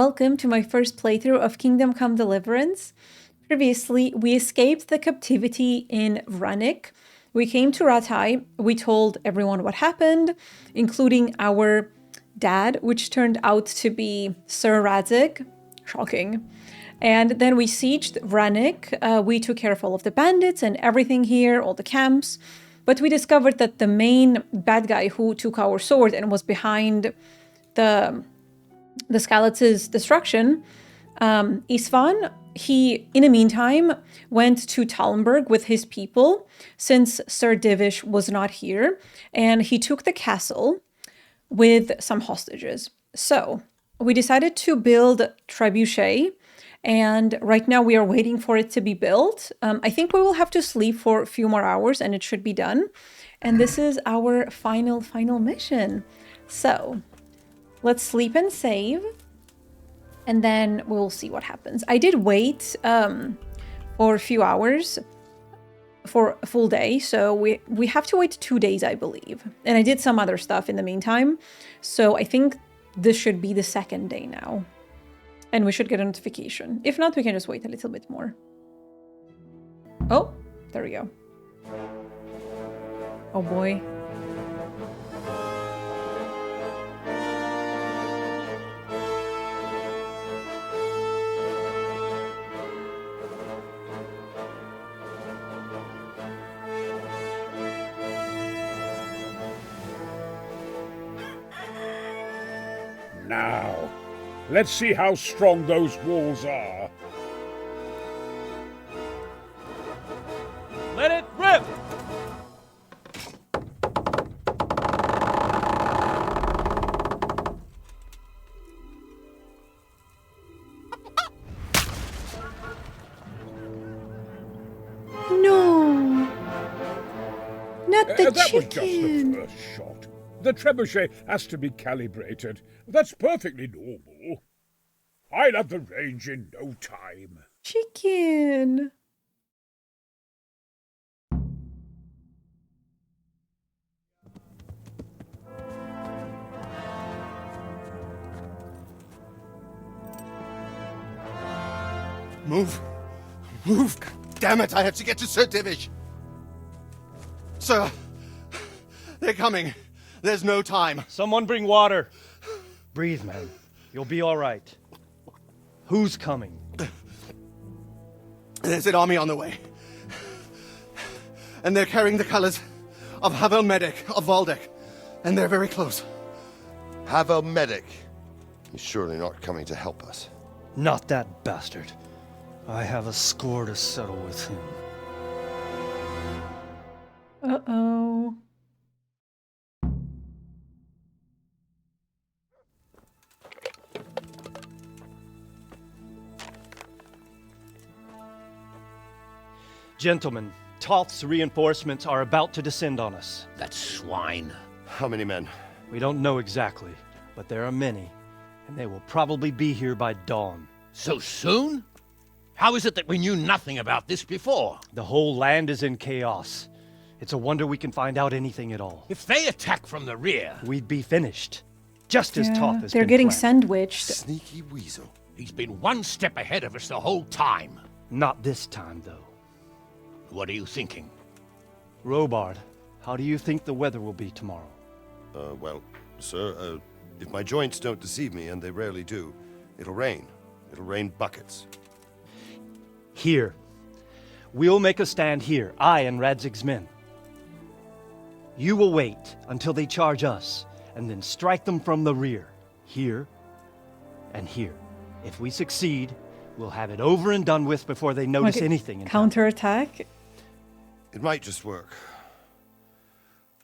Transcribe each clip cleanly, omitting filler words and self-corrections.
Welcome to my first playthrough of Kingdom Come Deliverance. Previously, we escaped the captivity in Vranik. We came to Ratai, we told everyone what happened, including our dad, which turned out to be Sir Radzig. Shocking. And then we sieged Vranik. We took care of all of the bandits and everything here, all the camps. But we discovered that the main bad guy who took our sword and was behind the Skalitz's destruction, Isvan, he, in the meantime, went to Talmberg with his people, since Sir Divish was not here, and he took the castle with some hostages. So, we decided to build Trebuchet, and right now we are waiting for it to be built. I think we will have to sleep for a few more hours, and it should be done. And this is our final mission. So, let's sleep and save, and then we'll see what happens. I did wait for a few hours for a full day, so we have to wait 2 days, I believe. And I did some other stuff in the meantime, so I think this should be the second day now. And we should get a notification. If not, we can just wait a little bit more. Oh, there we go. Oh boy. Now, let's see how strong those walls are. Let it rip! No! Not the That was just the chicken! first shot. The trebuchet has to be calibrated. That's perfectly normal. I'll have the range in no time. Chicken! Move! Move! Damn it, I have to get to Sir Divish! Sir! They're coming! There's no time! Someone bring water! Breathe, man. You'll be all right. Who's coming? There's an army on the way. And they're carrying the colors of Havel Medic of Valdek. And they're very close. Havel Medic? He's surely not coming to help us. Not that bastard. I have a score to settle with him. Uh-oh. Gentlemen, Toth's reinforcements are about to descend on us. That swine. How many men? We don't know exactly, but there are many, and they will probably be here by dawn. So soon? How is it that we knew nothing about this before? The whole land is in chaos. It's a wonder we can find out anything at all. If they attack from the rear... We'd be finished. Just as Toth has They're been getting planned. sandwiched. Sneaky weasel. He's been one step ahead of us the whole time. Not this time, though. What are you thinking? Robard, how do you think the weather will be tomorrow? Well, sir, if my joints don't deceive me, and they rarely do, it'll rain. It'll rain buckets. Here. We'll make a stand here, I and Radzig's men. You will wait until they charge us, and then strike them from the rear. Here and here. If we succeed, we'll have it over and done with before they notice Like a anything in town. counterattack? It might just work.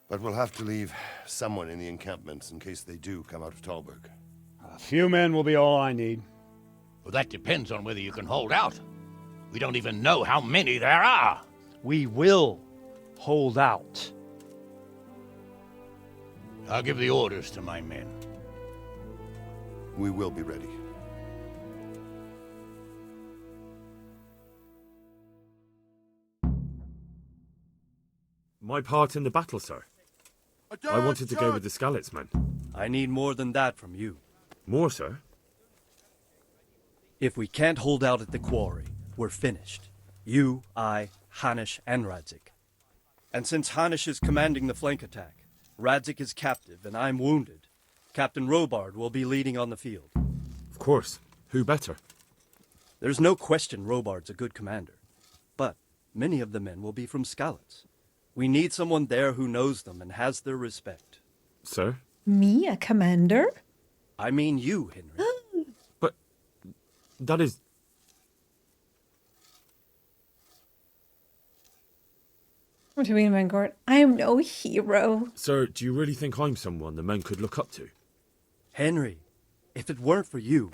But we'll have to leave someone in the encampments in case they do come out of Talberg. A few men will be all I need. Well, that depends on whether you can hold out. We don't even know how many there are. We will hold out. I'll give the orders to my men. We will be ready. My part in the battle, sir. I wanted to go with the Skalitz men. I need more than that from you. More, sir? If we can't hold out at the quarry, we're finished. You, I, Hanish, and Radzig. And since Hanish is commanding the flank attack, Radzig is captive and I'm wounded, Captain Robard will be leading on the field. Of course. Who better? There's no question Robard's a good commander, but many of the men will be from Skalitz. We need someone there who knows them and has their respect. Sir? Me, a commander? I mean you, Henry. But that is... What do you mean, Vanguard? I am no hero. Sir, do you really think I'm someone the men could look up to? Henry, if it weren't for you,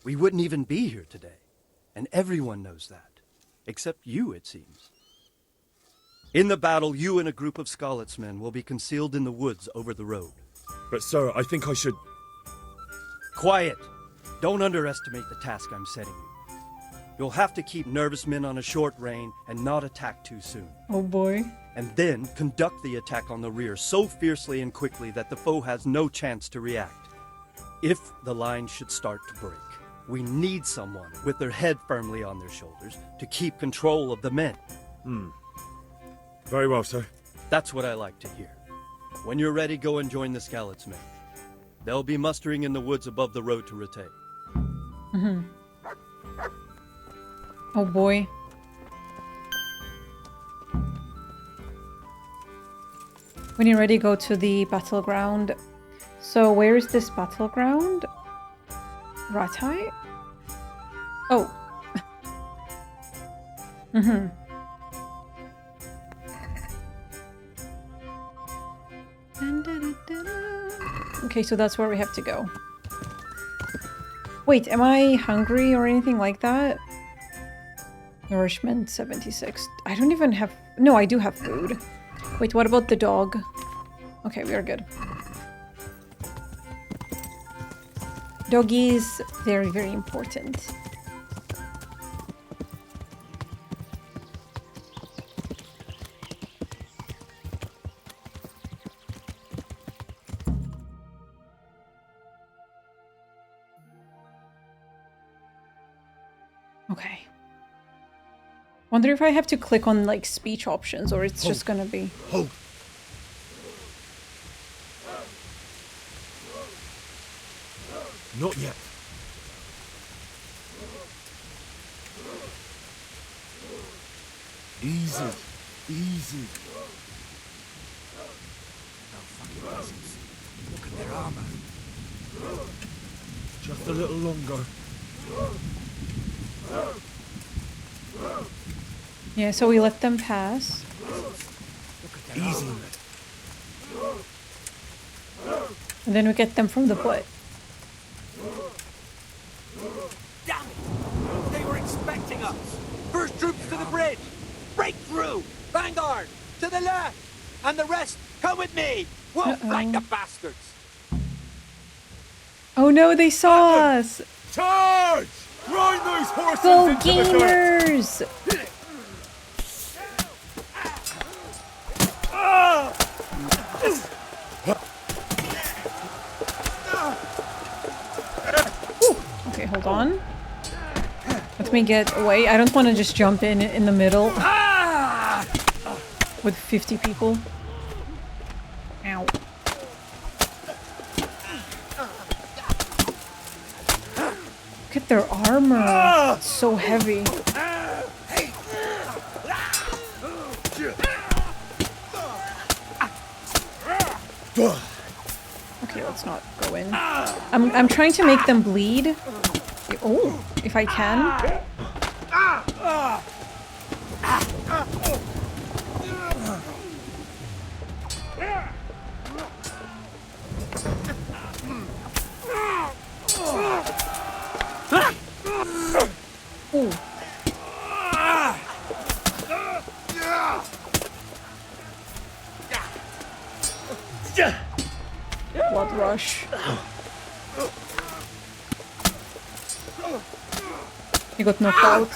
we wouldn't even be here today. And everyone knows that. Except you, it seems. In the battle, you and a group of Skalitz men will be concealed in the woods over the road. But sir, I think I should... Quiet! Don't underestimate the task I'm setting you. You'll have to keep nervous men on a short rein and not attack too soon. Oh boy. And then conduct the attack on the rear so fiercely and quickly that the foe has no chance to react. If the line should start to break, we need someone with their head firmly on their shoulders to keep control of the men. Very well, sir. That's what I like to hear. When you're ready, go and join the Skalitz men. They'll be mustering in the woods above the road to Ratay. Oh boy. When you're ready, go to the battleground. So where is this battleground? Ratay? Oh. Okay, so that's where we have to go. Wait, am I hungry or anything like that? Nourishment 76. I don't even have... No, I do have food. Wait, what about the dog? Okay, we are good. Doggies, very, very important. Okay. Wonder if I have to click on like speech options or it's just gonna be... Hold. Not yet. Easy. Easy. No fucking peasants. Look at their armor. Just a little longer. Yeah, so we let them pass. Easy. And then we get them from the butt. Damn it! They were expecting us! First troops to the bridge! Break through! Vanguard! To the left! And the rest, come with me! We'll flank the bastards! Oh no, they saw us! Charge! Grind those horses Go into the dirt! gamers! Okay, hold on. Let me get away. I don't want to just jump in the middle with 50 people. Ow. Look at their armor. It's so heavy. Okay, let's not go in. I'm trying to make them bleed. Oh, if I can. Ooh. Blood rush. He got knocked out.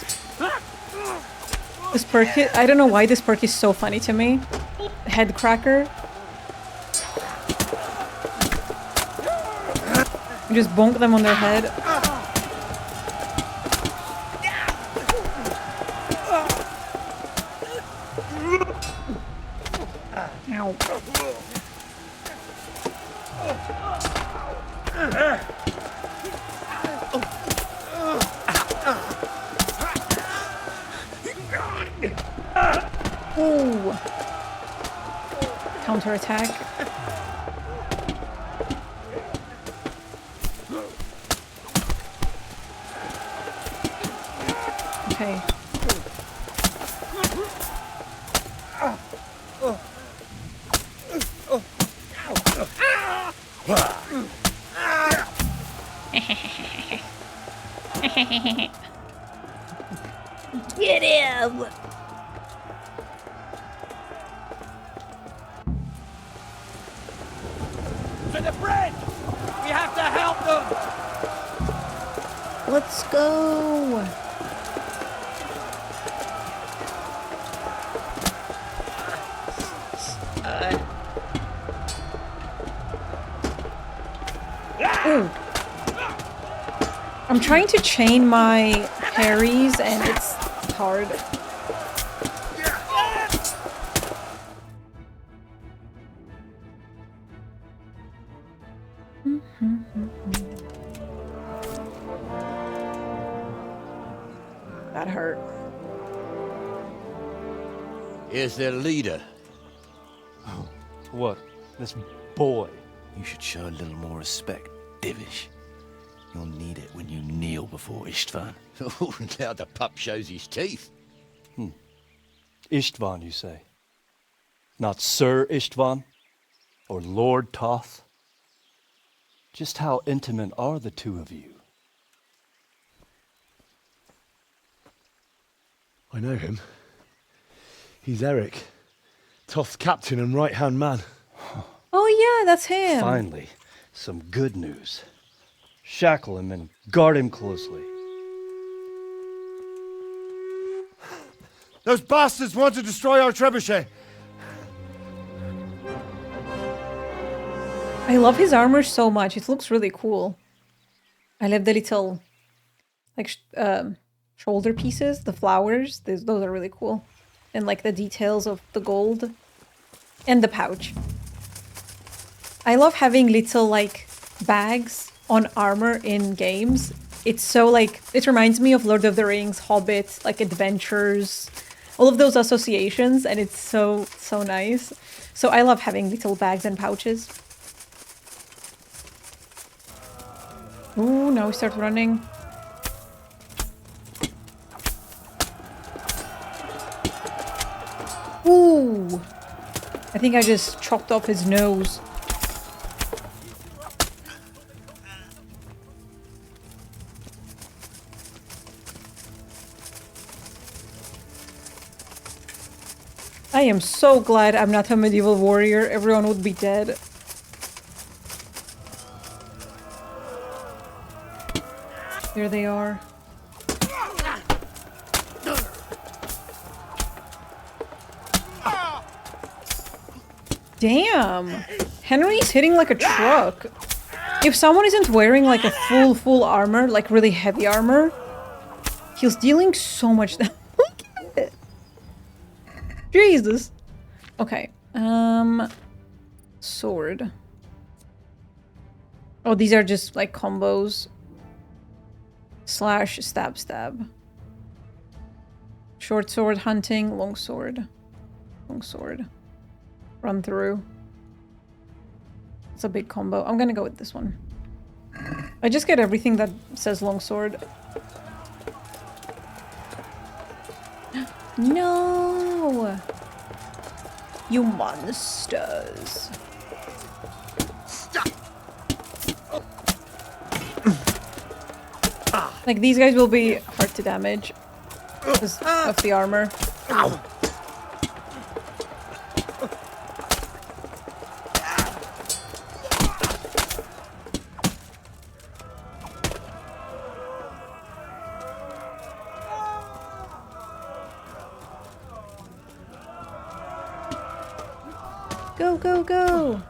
This perk, I don't know why this perk is so funny to me. Head cracker. You just bonk them on their head. No. Ooh. Counterattack. Okay. Get him! To the bridge! We have to help them! Let's go! Ooh. I'm trying to chain my parries and it's hard. That hurt. Here's their leader. What? This boy? You should show a little more respect, Divish. You'll need it when you kneel before Istvan. Oh, now the pup shows his teeth. Istvan, you say? Not Sir Istvan? Or Lord Toth? Just how intimate are the two of you? I know him. He's Eric, Toth's captain and right-hand man. Oh yeah, that's him. Finally, some good news. Shackle him and guard him closely. Those bastards want to destroy our trebuchet. I love his armor so much. It looks really cool. I love the little, like, shoulder pieces, the flowers. Those are really cool. And, like, the details of the gold. And the pouch. I love having little, like, bags on armor in games. It's so, like, it reminds me of Lord of the Rings, Hobbit, like, adventures. All of those associations. And it's so, so nice. So I love having little bags and pouches. Ooh, now we start running. Ooh! I think I just chopped off his nose. I am so glad I'm not a medieval warrior. Everyone would be dead. There they are. Damn! Henry's hitting like a truck. If someone isn't wearing like a full armor, like really heavy armor, he's dealing so much damage. Look at it. Jesus. Okay. Sword. Oh, these are just like combos. Slash, stab, stab. Short sword, hunting, long sword. Long sword. Run through. It's a big combo. I'm gonna go with this one. I just get everything that says long sword. No! You monsters. Like, these guys will be hard to damage because of the armor. Ow. Go, go, go!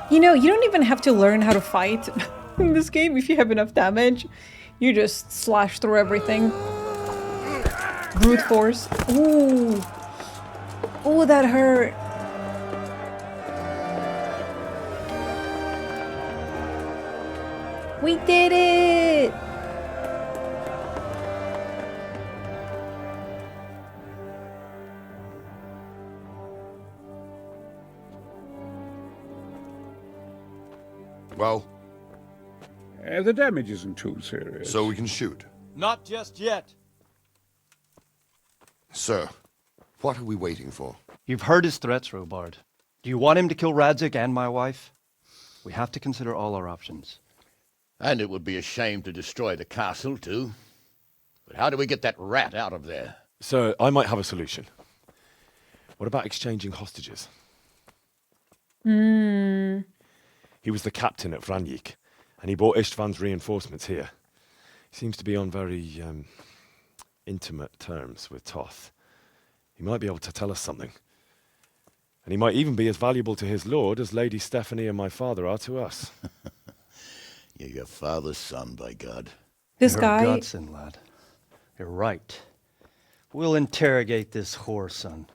You know, you don't even have to learn how to fight in this game if you have enough damage. You just slash through everything. Brute force. Ooh. Ooh, that hurt. We did it! Well, The damage isn't too serious. so we can shoot. Not just yet. Sir, what are we waiting for? You've heard his threats, Robard. Do you want him to kill Radzig and my wife? We have to consider all our options. And it would be a shame to destroy the castle, too. But how do we get that rat out of there? Sir, I might have a solution. What about exchanging hostages? He was the captain at Vranyik, and he brought Istvan's reinforcements here. He seems to be on very, intimate terms with Toth. He might be able to tell us something. And he might even be as valuable to his lord as Lady Stephanie and my father are to us. You're your father's son, by God. This You're guy... a godsend, lad. You're right. We'll interrogate this whore son,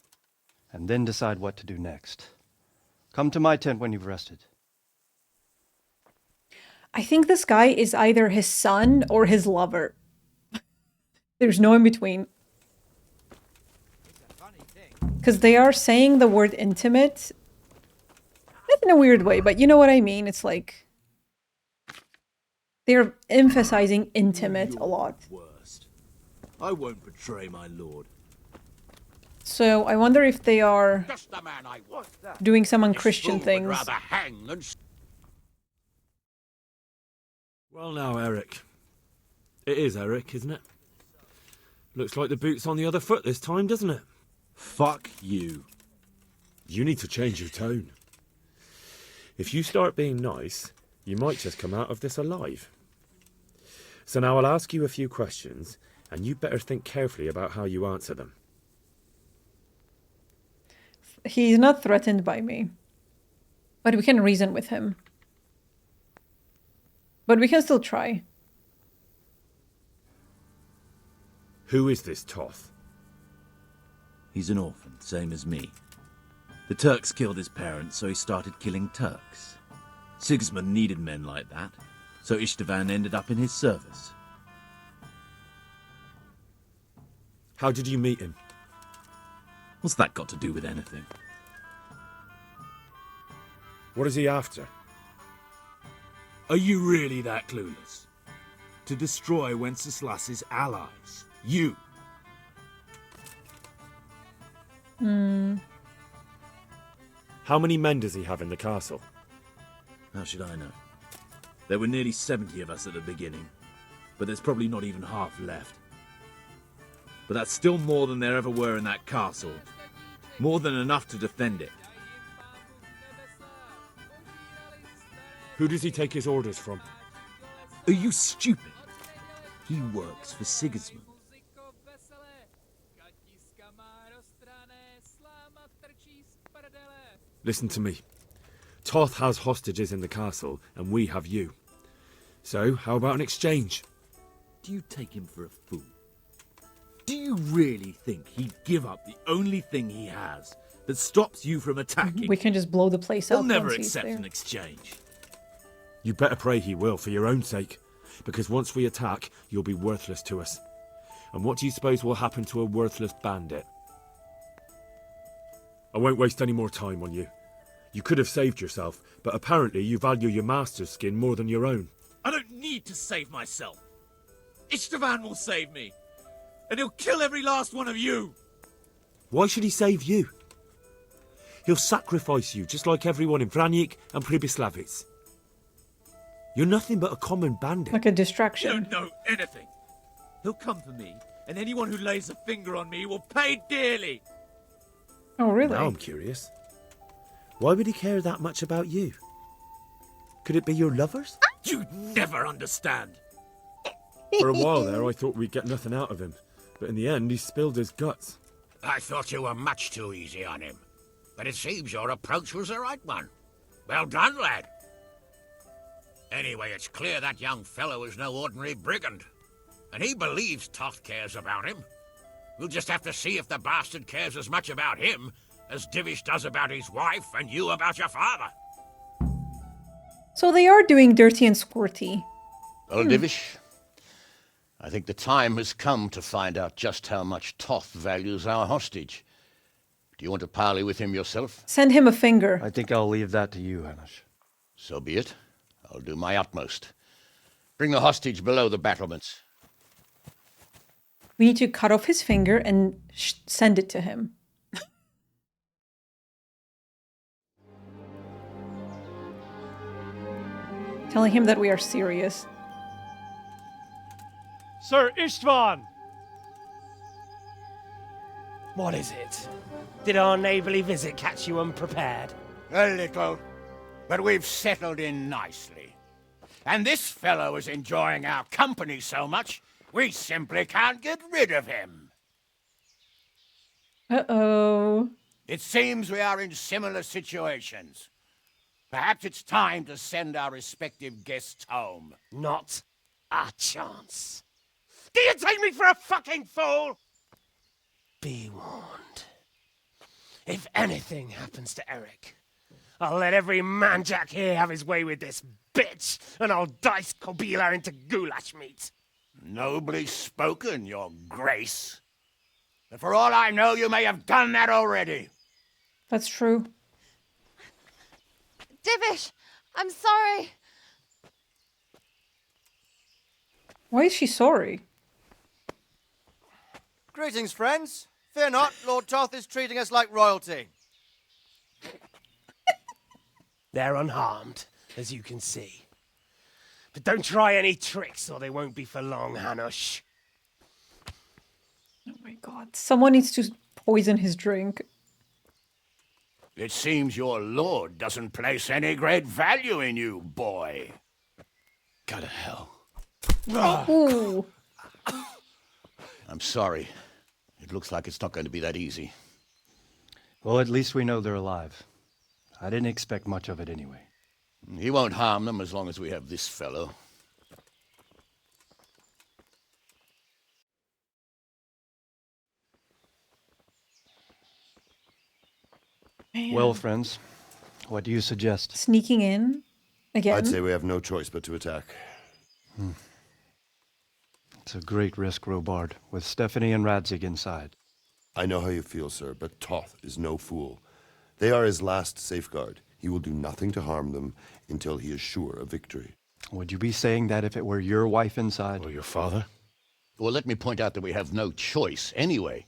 and then decide what to do next. Come to my tent when you've rested. I think this guy is either his son or his lover. There's no in between. Because they are saying the word intimate. Not in a weird way, but you know what I mean? It's like... they're emphasizing intimate a lot. Worst. I won't betray my lord. So I wonder if they are Just the man I want. doing some This unchristian fool would things. rather hang than... Well now, Eric. It is Eric, isn't it? Looks like the boot's on the other foot this time, doesn't it? Fuck you. You need to change your tone. If you start being nice, you might just come out of this alive. So now I'll ask you a few questions, and you better think carefully about how you answer them. He's not threatened by me. But we can reason with him. But we can still try. Who is this Toth? He's an orphan, same as me. The Turks killed his parents, so he started killing Turks. Sigismund needed men like that, so Istvan ended up in his service. How did you meet him? What's that got to do with anything? What is he after? Are you really that clueless? To destroy Wenceslas's allies. You. How many men does he have in the castle? How should I know? There were nearly 70 of us at the beginning, but there's probably not even half left. But that's still more than there ever were in that castle. More than enough to defend it. Who does he take his orders from? Are you stupid? He works for Sigismund. Listen to me. Toth has hostages in the castle, and we have you. So, how about an exchange? Do you take him for a fool? Do you really think he'd give up the only thing he has that stops you from attacking? We can just blow the place up. He'll never once he's accept there. an exchange. You better pray he will, for your own sake. Because once we attack, you'll be worthless to us. And what do you suppose will happen to a worthless bandit? I won't waste any more time on you. You could have saved yourself, but apparently you value your master's skin more than your own. I don't need to save myself. Istvan will save me. And he'll kill every last one of you. Why should he save you? He'll sacrifice you just like everyone in Vranyik and Pribyslavitz. You're nothing but a common bandit. Like a You distraction. don't know anything. He'll come for me, and anyone who lays a finger on me will pay dearly. Oh, really? Now I'm curious. Why would he care that much about you? Could it be your lovers? You'd never understand. For a while there, I thought we'd get nothing out of him. But in the end, he spilled his guts. I thought you were much too easy on him. But it seems your approach was the right one. Well done, lad. Anyway, it's clear that young fellow is no ordinary brigand. And he believes Toth cares about him. We'll just have to see if the bastard cares as much about him as Divish does about his wife and you about your father. So they are doing dirty and squirty. Well, Divish, I think the time has come to find out just how much Toth values our hostage. Do you want to parley with him yourself? Send him a finger. I think I'll leave that to you, Hanush. So be it. I'll do my utmost. Bring the hostage below the battlements. We need to cut off his finger and send it to him. Telling him that we are serious. Sir Istvan! What is it? Did our neighborly visit catch you unprepared? A little, but we've settled in nicely. And this fellow is enjoying our company so much, we simply can't get rid of him. Uh-oh. It seems we are in similar situations. Perhaps it's time to send our respective guests home. Not a chance. Do you take me for a fucking fool? Be warned. If anything happens to Eric, I'll let every manjack here have his way with this bitch, and I'll dice Kobyla into goulash meat. Nobly spoken, your grace. But for all I know, you may have done that already. That's true. Divish, I'm sorry. Why is she sorry? Greetings, friends. Fear not, Lord Toth is treating us like royalty. They're unharmed, as you can see. But don't try any tricks or they won't be for long, Hanush. Oh my god. Someone needs to poison his drink. It seems your lord doesn't place any great value in you, boy. Go to hell. Ooh. I'm sorry. It looks like it's not going to be that easy. Well, at least we know they're alive. I didn't expect much of it anyway. He won't harm them as long as we have this fellow. Man. Well, friends, what do you suggest? Sneaking in again? I'd say we have no choice but to attack. It's a great risk, Robard, with Stephanie and Radzig inside. I know how you feel, sir, but Toth is no fool. They are his last safeguard. He will do nothing to harm them until he is sure of victory. Would you be saying that if it were your wife inside? Or your father? Well, let me point out that we have no choice anyway.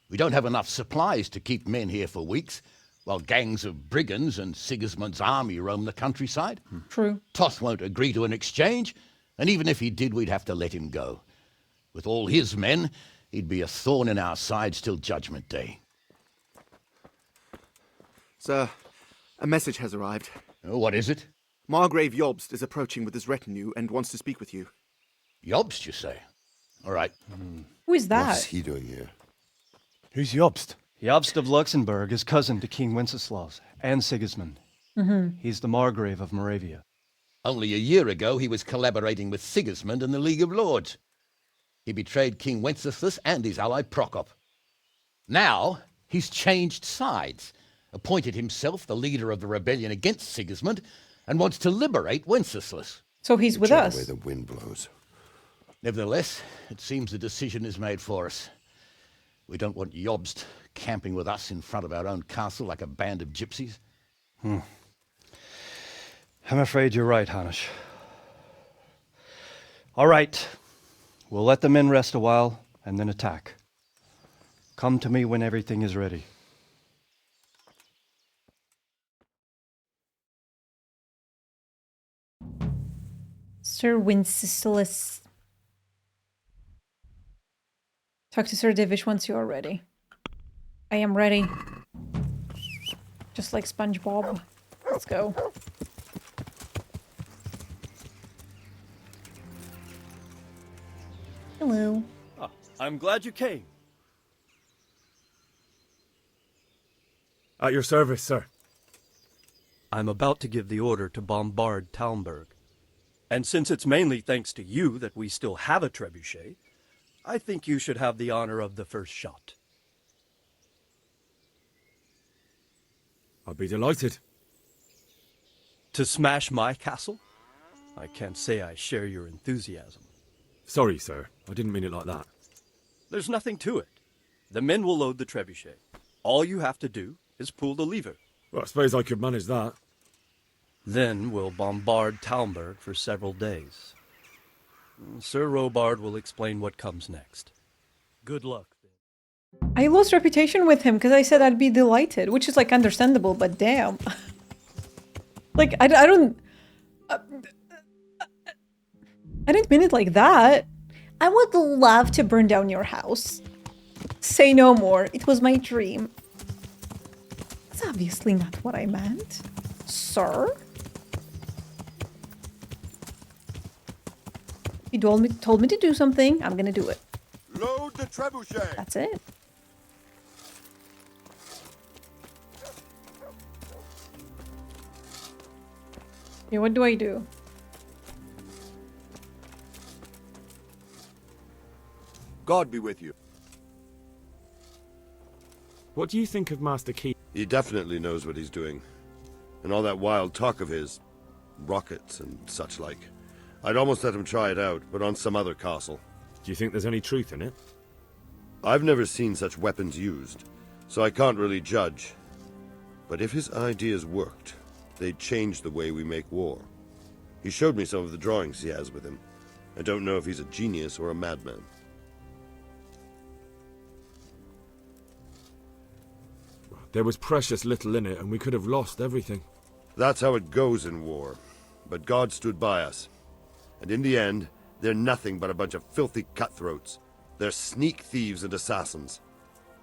We don't have enough supplies to keep men here for weeks, while gangs of brigands and Sigismund's army roam the countryside. True. Toth won't agree to an exchange, and even if he did, we'd have to let him go. With all his men, he'd be a thorn in our sides till Judgment Day. Sir, a message has arrived. Oh, what is it? Margrave Jobst is approaching with his retinue and wants to speak with you. Jobst, you say? All right. Who is that? What's he doing here? Who's Jobst? Jobst of Luxembourg is cousin to King Wenceslaus and Sigismund. He's the Margrave of Moravia. Only a year ago, he was collaborating with Sigismund and the League of Lords. He betrayed King Wenceslaus and his ally Prokop. Now, he's changed sides, appointed himself the leader of the rebellion against Sigismund, and wants to liberate Wenceslaus. So he's with Whichever us. way the wind blows. Nevertheless, it seems the decision is made for us. We don't want Jobst camping with us in front of our own castle like a band of gypsies. I'm afraid you're right, Hanush. All right. We'll let the men rest a while and then attack. Come to me when everything is ready. Sir Wenceslaus. Talk to Sir Divish once you are ready. I am ready. Just like SpongeBob. Let's go. Hello. I'm glad you came. At your service, sir. I'm about to give the order to bombard Talmberg. And since it's mainly thanks to you that we still have a trebuchet, I think you should have the honor of the first shot. I'd be delighted. To smash my castle? I can't say I share your enthusiasm. Sorry, sir. I didn't mean it like that. There's nothing to it. The men will load the trebuchet. All you have to do is pull the lever. Well, I suppose I could manage that. Then we'll bombard Talmberg for several days. Sir Robard will explain what comes next. Good luck. I lost reputation with him because I said I'd be delighted, which is like understandable, but damn. Like, I don't... I didn't mean it like that. I would love to burn down your house. Say no more. It was my dream. That's obviously not what I meant. Sir? You told me to do something. I'm gonna do it. Load the trebuchet. That's it. Okay, what do I do? God be with you. What do you think of Master Key? He definitely knows what he's doing. And all that wild talk of his, rockets and such like. I'd almost let him try it out, but on some other castle. Do you think there's any truth in it? I've never seen such weapons used, so I can't really judge. But if his ideas worked, they'd change the way we make war. He showed me some of the drawings he has with him. I don't know if he's a genius or a madman. There was precious little in it, and we could have lost everything. That's how it goes in war. But God stood by us. And in the end, they're nothing but a bunch of filthy cutthroats. They're sneak thieves and assassins.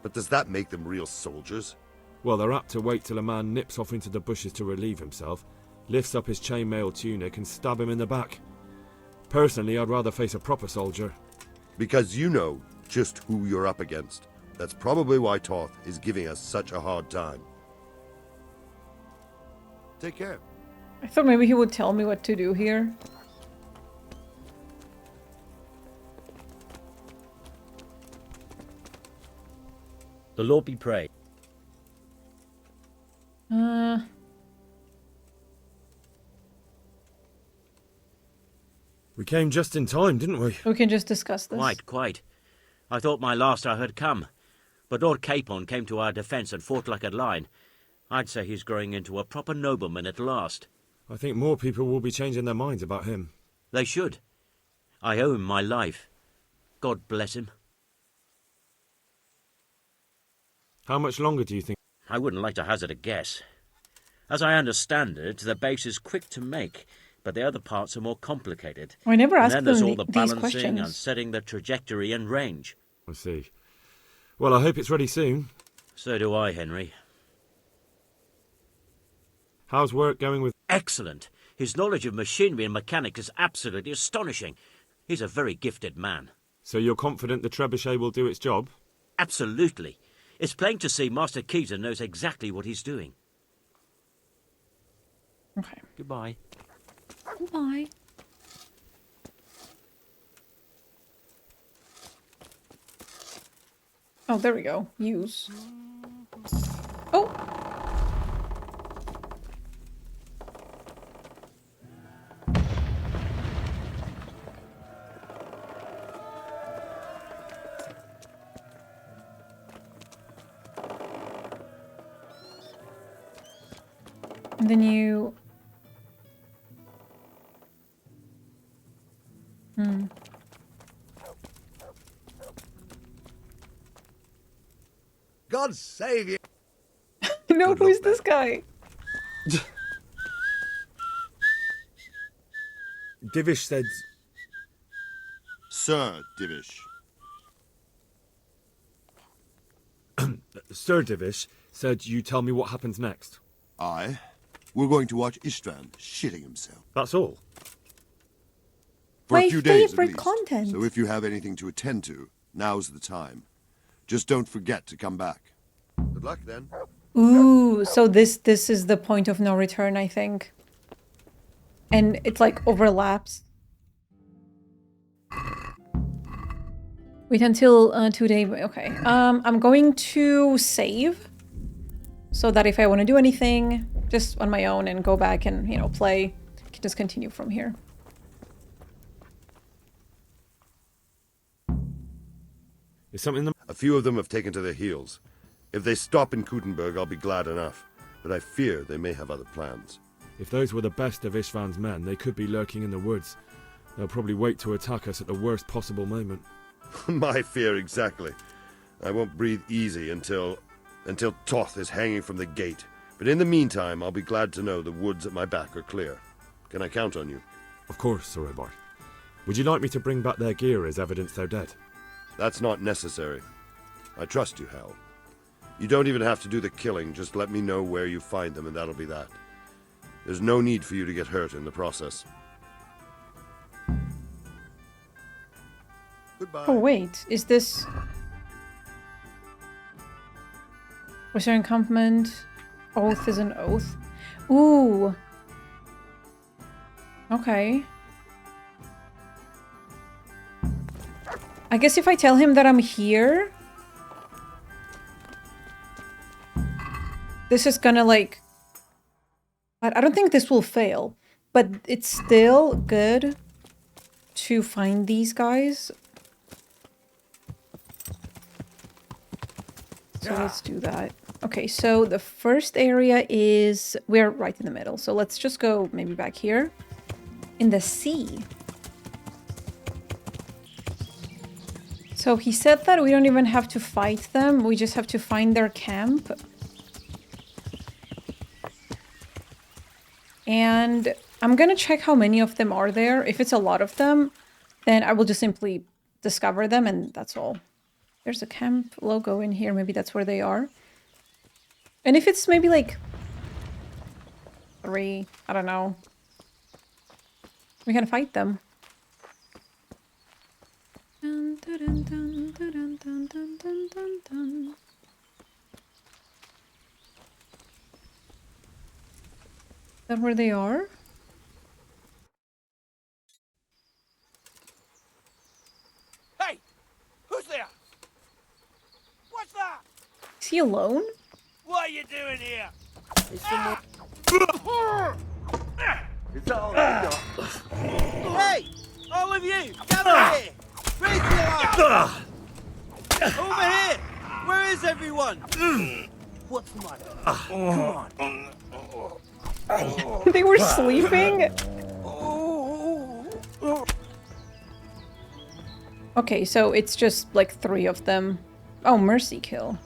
But does that make them real soldiers? Well, they're apt to wait till a man nips off into the bushes to relieve himself, lifts up his chainmail tunic and stab him in the back. Personally, I'd rather face a proper soldier. Because you know just who you're up against. That's probably why Toth is giving us such a hard time. Take care. I thought maybe he would tell me what to do here. The Lord be praised. We came just in time, didn't we? We can just discuss this. Quite. I thought my last hour had come. But Lord Capon came to our defence and fought like a lion. I'd say he's growing into a proper nobleman at last. I think more people will be changing their minds about him. They should. I owe him my life. God bless him. How much longer do you think? I wouldn't like to hazard a guess. As I understand it, the base is quick to make, but the other parts are more complicated. I never asked them. And then there's them all the these balancing questions. and setting the trajectory and range. I see. Well, I hope it's ready soon. So do I, Henry. How's work going with... Excellent. His knowledge of machinery and mechanics is absolutely astonishing. He's a very gifted man. So you're confident the trebuchet will do its job? Absolutely. It's plain to see Master Keaton knows exactly what he's doing. Okay. Goodbye. Goodbye. Oh, there we go. Use. Oh! And then you... God save you. No, who is this guy? Divish said... Sir Divish. Sir Divish said you tell me what happens next. Aye. We're going to watch Istvan shitting himself. That's all? For My a few days at favorite least. content. So if you have anything to attend to, now's the time. Just don't forget to come back. Good luck then. Ooh, so this is the point of no return, I think. And it like overlaps. Wait until today. Okay. I'm going to save so that if I want to do anything just on my own and go back and, you know, play, I can just continue from here. Is something A few of them have taken to their heels. If they stop in Kuttenberg, I'll be glad enough. But I fear they may have other plans. If those were the best of Istvan's men, they could be lurking in the woods. They'll probably wait to attack us at the worst possible moment. My fear exactly. I won't breathe easy until Toth is hanging from the gate. But in the meantime, I'll be glad to know the woods at my back are clear. Can I count on you? Of course, Sir Robert. Would you like me to bring back their gear as evidence they're dead? That's not necessary. I trust you, Hal. You don't even have to do the killing, just let me know where you find them and that'll be that. There's no need for you to get hurt in the process. Goodbye. Oh wait, is this... Was there encampment? Oath is an oath. Ooh. Okay. I guess if I tell him that I'm here... This is gonna like... I don't think this will fail. But it's still good to find these guys. So let's do that. Okay, so the first area is... We're right in the middle. So let's just go maybe back here. In the sea. So he said that we don't even have to fight them. We just have to find their camp. And I'm gonna check how many of them are there. If it's a lot of them, then I will just simply discover them and that's all. There's a camp logo in here. Maybe that's where they are. And if it's maybe like 3, I don't know. We can fight them. Dun, dun, dun, dun, dun, dun, dun, dun, dun, dun. Is that where they are? Hey! Who's there? What's that? Is he alone? What are you doing here? It's all Hey! All of you! Gather here! Raise your arms! Over here! Where is everyone? What's the matter? Come on. They were sleeping? Okay, so it's just like 3 of them. Oh, mercy kill.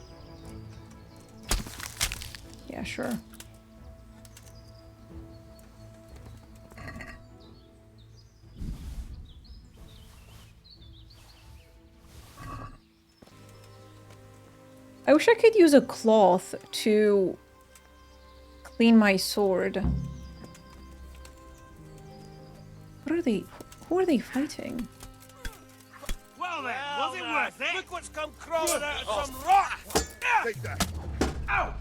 Yeah, sure. I wish I could use a cloth to clean my sword. What are they? Who are they fighting? Well then, was it worth it? Look what's come crawling out of some rock! Take that. Ow!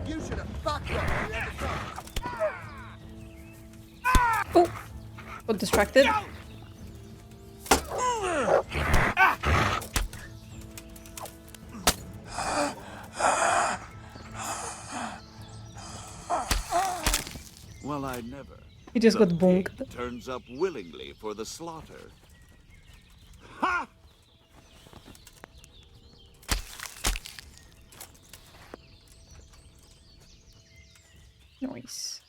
You should have backed off. Oh! Got distracted. Well, I never. He just The got bonked. pig turns up willingly for the slaughter. Ha! Nice.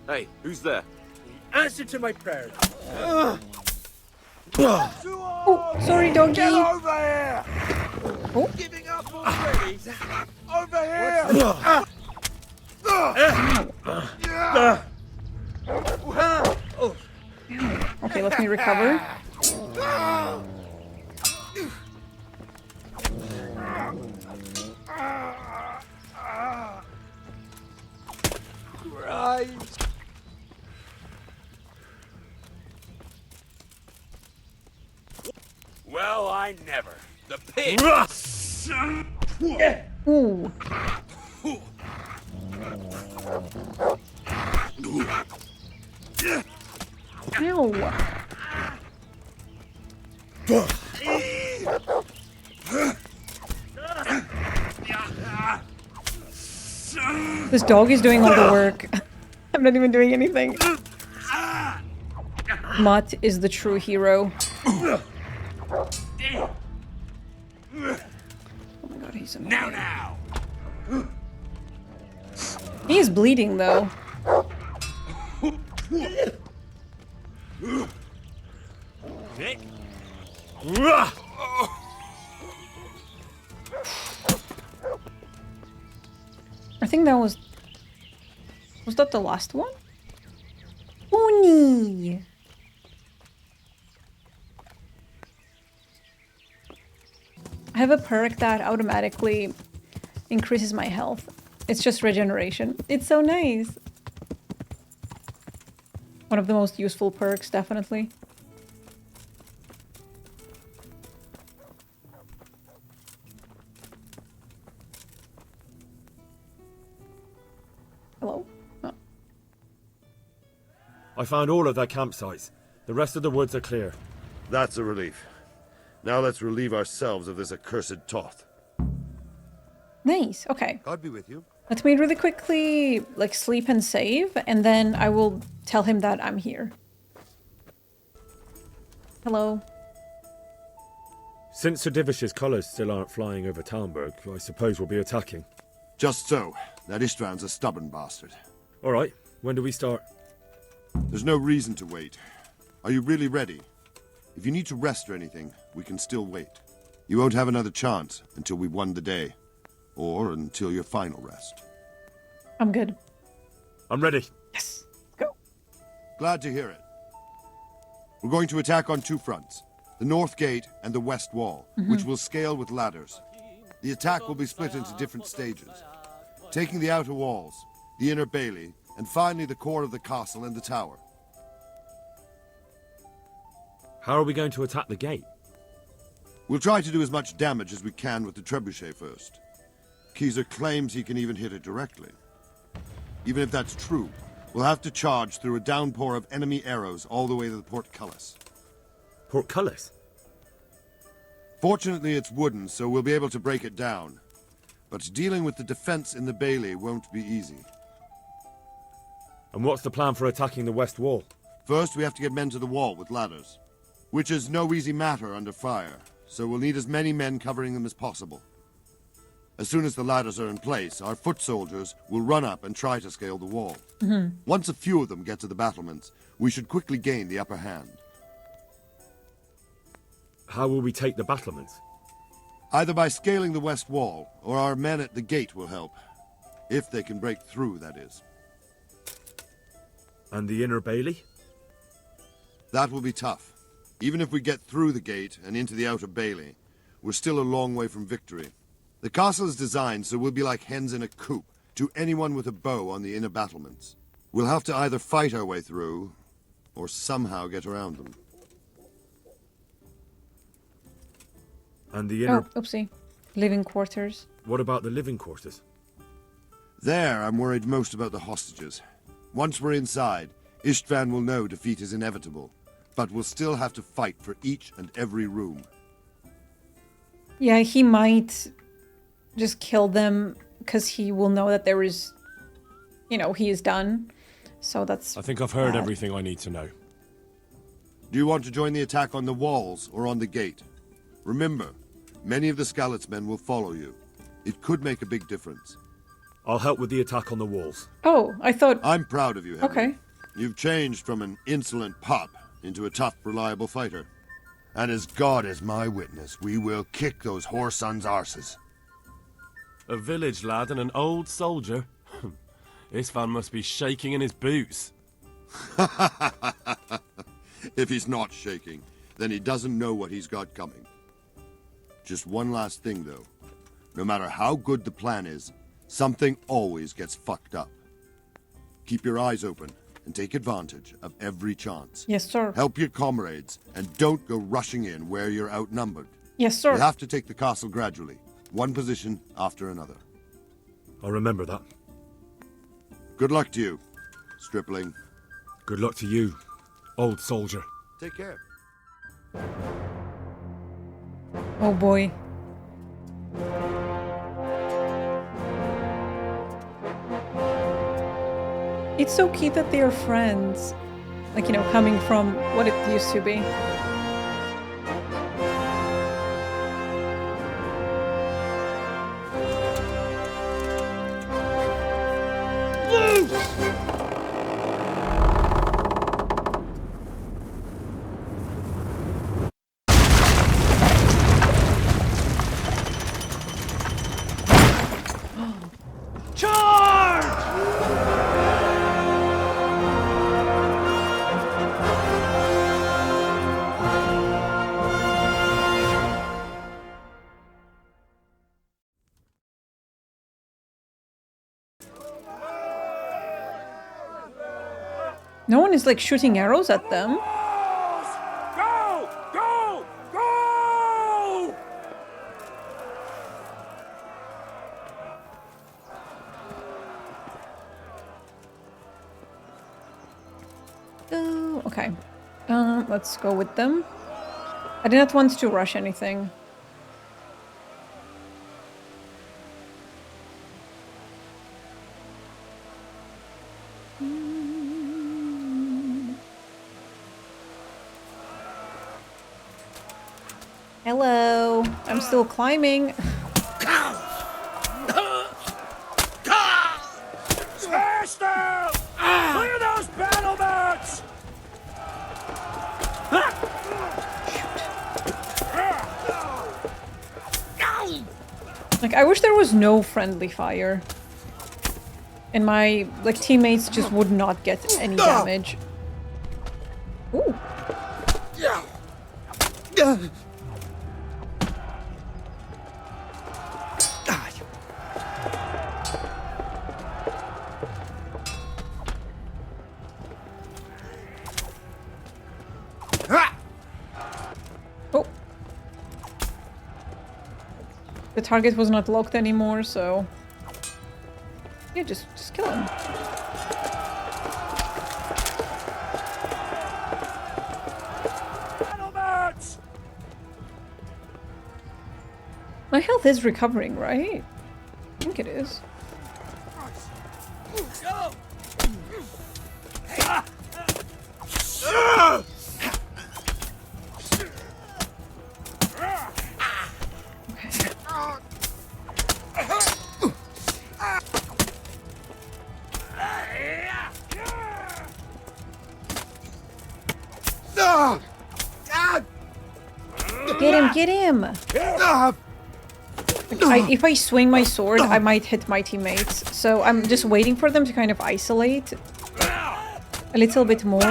Hey, who's there? Answer to my prayers. Oh, sorry, doggy. Get over here! Oh. Giving up already. Over here! Okay, let me recover. never. The pig! Ooh. Ow. This dog is doing all the work. I'm not even doing anything. Mutt is the true hero. Oh my god, he's annoying. Now! He is bleeding though. I think that was... Was that the last one? Oni! I have a perk that automatically increases my health. It's just regeneration. It's so nice. One of the most useful perks, definitely. Hello? Oh. I found all of their campsites. The rest of the woods are clear. That's a relief. Now let's relieve ourselves of this accursed Toth. Nice, okay. God be with you. Let me really quickly, like, sleep and save, and then I will tell him that I'm here. Hello. Since Sir Divish's colours still aren't flying over Talmberg, I suppose we'll be attacking. Just so. That István's a stubborn bastard. All right, when do we start? There's no reason to wait. Are you really ready? If you need to rest or anything, we can still wait. You won't have another chance until we've won the day. Or until your final rest. I'm good. I'm ready. Yes, go. Glad to hear it. We're going to attack on two fronts. The north gate and the west wall, which will scale with ladders. The attack will be split into different stages. Taking the outer walls, the inner bailey, and finally the core of the castle and the tower. How are we going to attack the gate? We'll try to do as much damage as we can with the trebuchet first. Keyser claims he can even hit it directly. Even if that's true, we'll have to charge through a downpour of enemy arrows all the way to the portcullis. Portcullis? Fortunately, it's wooden, so we'll be able to break it down. But dealing with the defense in the bailey won't be easy. And what's the plan for attacking the west wall? First, we have to get men to the wall with ladders, which is no easy matter under fire, so we'll need as many men covering them as possible. As soon as the ladders are in place, our foot soldiers will run up and try to scale the wall. Once a few of them get to the battlements, we should quickly gain the upper hand. How will we take the battlements? Either by scaling the west wall, or our men at the gate will help. If they can break through, that is. And the inner bailey? That will be tough. Even if we get through the gate and into the outer bailey, we're still a long way from victory. The castle is designed so we'll be like hens in a coop to anyone with a bow on the inner battlements. We'll have to either fight our way through, or somehow get around them. And the inner... Oh, oopsie. Living quarters. What about the living quarters? There, I'm worried most about the hostages. Once we're inside, István will know defeat is inevitable, but we'll still have to fight for each and every room. Yeah, he might just kill them because he will know that there is, you know, he is done. So that's... I think I've heard everything I need to know. Do you want to join the attack on the walls or on the gate? Remember, many of the Skalitz men will follow you. It could make a big difference. I'll help with the attack on the walls. Oh, I thought... I'm proud of you, Henry. Okay. You've changed from an insolent pup into a tough, reliable fighter. And as God is my witness, we will kick those whore sons' arses. A village lad and an old soldier? István must be shaking in his boots. If he's not shaking, then he doesn't know what he's got coming. Just one last thing, though. No matter how good the plan is, something always gets fucked up. Keep your eyes open and take advantage of every chance. Yes, sir. Help your comrades, and don't go rushing in where you're outnumbered. Yes, sir. We have to take the castle gradually, one position after another. I'll remember that. Good luck to you, stripling. Good luck to you, old soldier. Take care. Oh boy. It's so cute that they are friends. Like, you know, coming from what it used to be. No one is like shooting arrows at them. Go! Go! Go! Oh, okay. Let's go with them. I did not want to rush anything. Hello. I'm still climbing. Smash them! Clear those battle mats! Like, I wish there was no friendly fire. And my, like, teammates just would not get any damage. Ooh. Oh. The target was not locked anymore, so... Yeah, just kill him. My health is recovering, right? I think it is. Get him! If I swing my sword, I might hit my teammates. So I'm just waiting for them to kind of isolate a little bit more.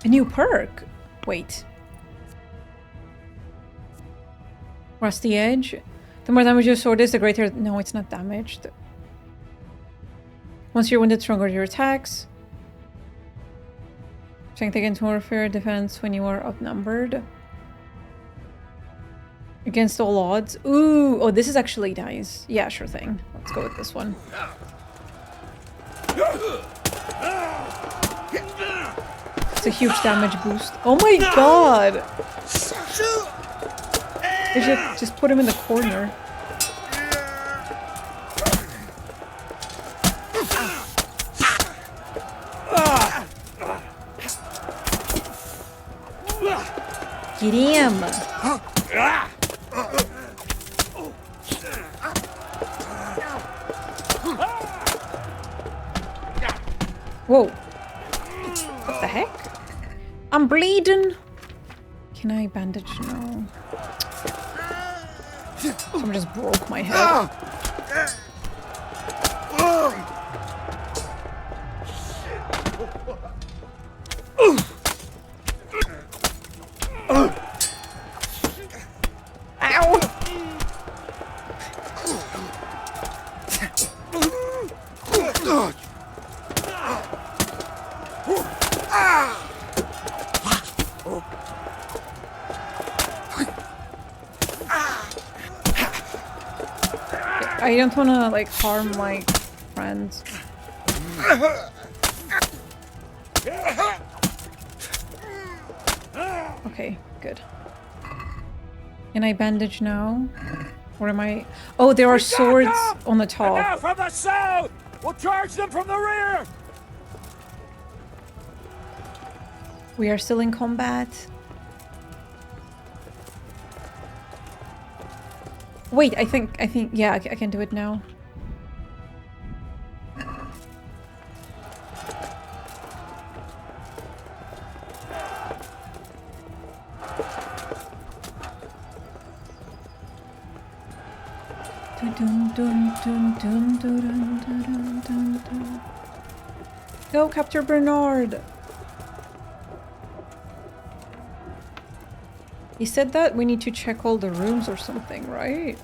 A new perk? Wait. Rusty Edge? The more damage your sword is, the greater... No, it's not damaged. Once you're wounded, stronger your attacks. Strength against warfare, defense when you are outnumbered. Against all odds. Ooh, oh, this is actually nice. Yeah, sure thing. Let's go with this one. It's a huge damage boost. Oh my god! I should just put him in the corner. Get him! Whoa. What the heck? I'm bleeding! Can I bandage? No. Someone just broke my head. Ow! I don't want to like harm my friends. Okay, good. Can I bandage now? Or am I... Oh, there are swords on the top. Now from the south! We'll charge them from the rear! We are still in combat. Wait, I think, yeah, I can do it now. Go, Captain Bernard! He said that we need to check all the rooms or something, right?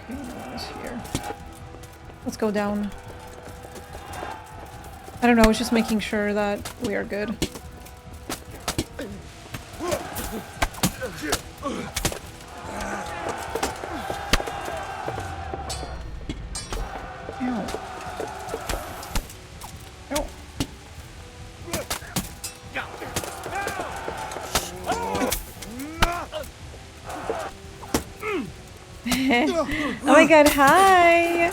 Okay, no one is here. Let's go down. I don't know, I was just making sure that we are good. Oh my god, hi!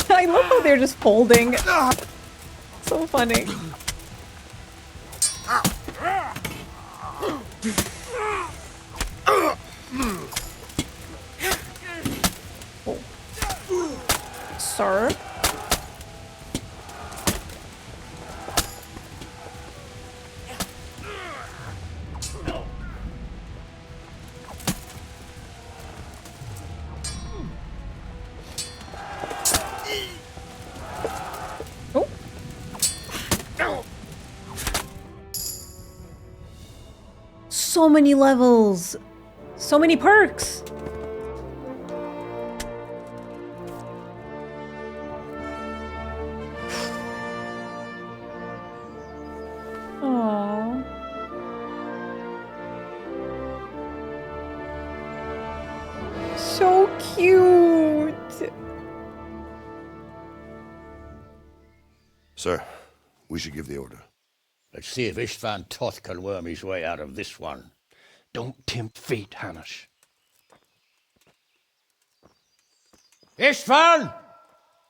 I love how they're just folding. So funny. Sir? Oh. So many levels. So many perks. So cute. Sir, we should give the order. Let's see if Istvan Toth can worm his way out of this one. Don't tempt fate, Hanush. Istvan!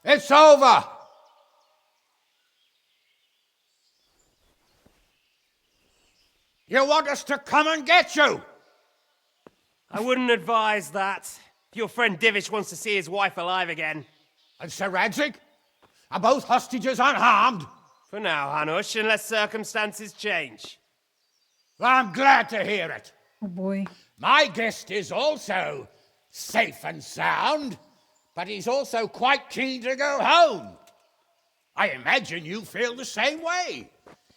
It's over! You want us to come and get you? I wouldn't advise that. Your friend Divish wants to see his wife alive again. And Sir Radzig? Are both hostages unharmed? For now, Hanush, unless circumstances change. I'm glad to hear it. Oh boy. My guest is also safe and sound, but he's also quite keen to go home. I imagine you feel the same way.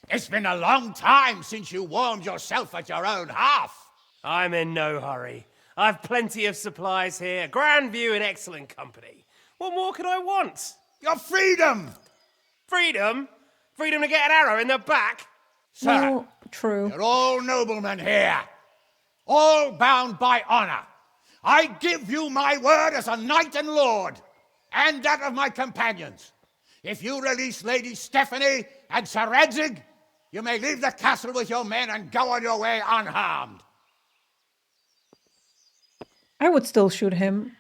It's been a long time since you warmed yourself at your own hearth. I'm in no hurry. I've plenty of supplies here, grand view and excellent company. What more could I want? Your freedom! Freedom? Freedom to get an arrow in the back? Sir, no, true. You're all noblemen here. All bound by honor. I give you my word as a knight and lord, and that of my companions. If you release Lady Stephanie and Sir Radzig, you may leave the castle with your men and go on your way unharmed. I would still shoot him.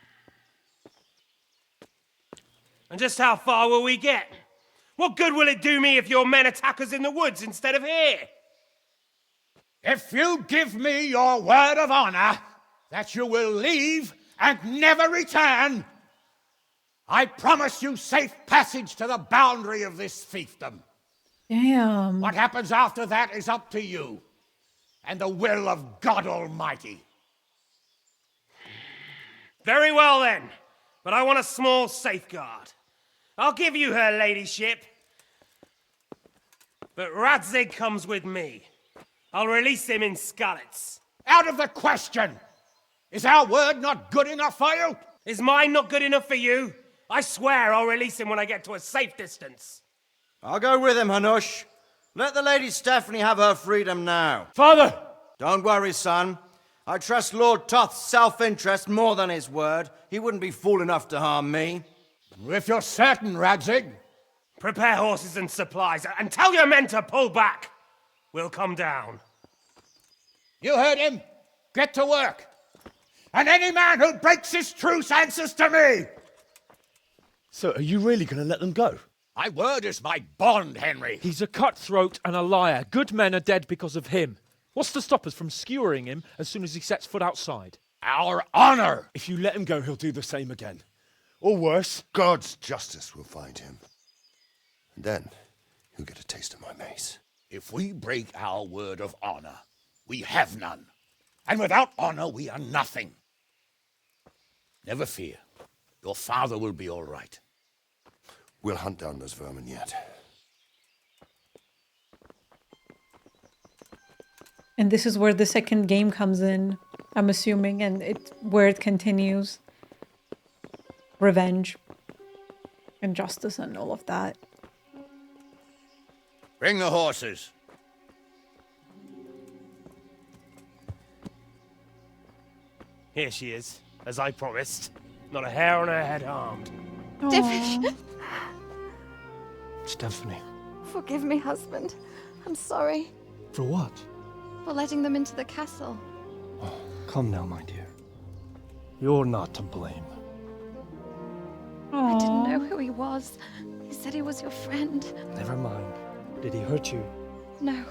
And just how far will we get? What good will it do me if your men attack us in the woods instead of here? If you give me your word of honor that you will leave and never return, I promise you safe passage to the boundary of this fiefdom. Damn. What happens after that is up to you and the will of God Almighty. Very well then, but I want a small safeguard. I'll give you her ladyship, but Radzig comes with me. I'll release him in Skalitz. Out of the question! Is our word not good enough for you? Is mine not good enough for you? I swear I'll release him when I get to a safe distance. I'll go with him, Hanush. Let the Lady Stephanie have her freedom now. Father! Don't worry, son. I trust Lord Toth's self-interest more than his word. He wouldn't be fool enough to harm me. If you're certain, Radzig. Prepare horses and supplies, and tell your men to pull back. We'll come down. You heard him. Get to work. And any man who breaks his truce answers to me. So, are you really going to let them go? My word is my bond, Henry. He's a cutthroat and a liar. Good men are dead because of him. What's to stop us from skewering him as soon as he sets foot outside? Our honor! If you let him go, he'll do the same again. Or worse. God's justice will find him. And then he'll get a taste of my mace. If we break our word of honor, we have none. And without honor, we are nothing. Never fear. Your father will be all right. We'll hunt down those vermin yet. And this is where the second game comes in, I'm assuming, and where it continues. Revenge. And justice and all of that. Bring the horses. Here she is, as I promised. Not a hair on her head harmed. Divish! Stephanie. Forgive me, husband. I'm sorry For what? for letting them into the castle. Come now, my dear. You're not to blame. I didn't know who he was. He said he was your friend. Never mind. Did he hurt you? No.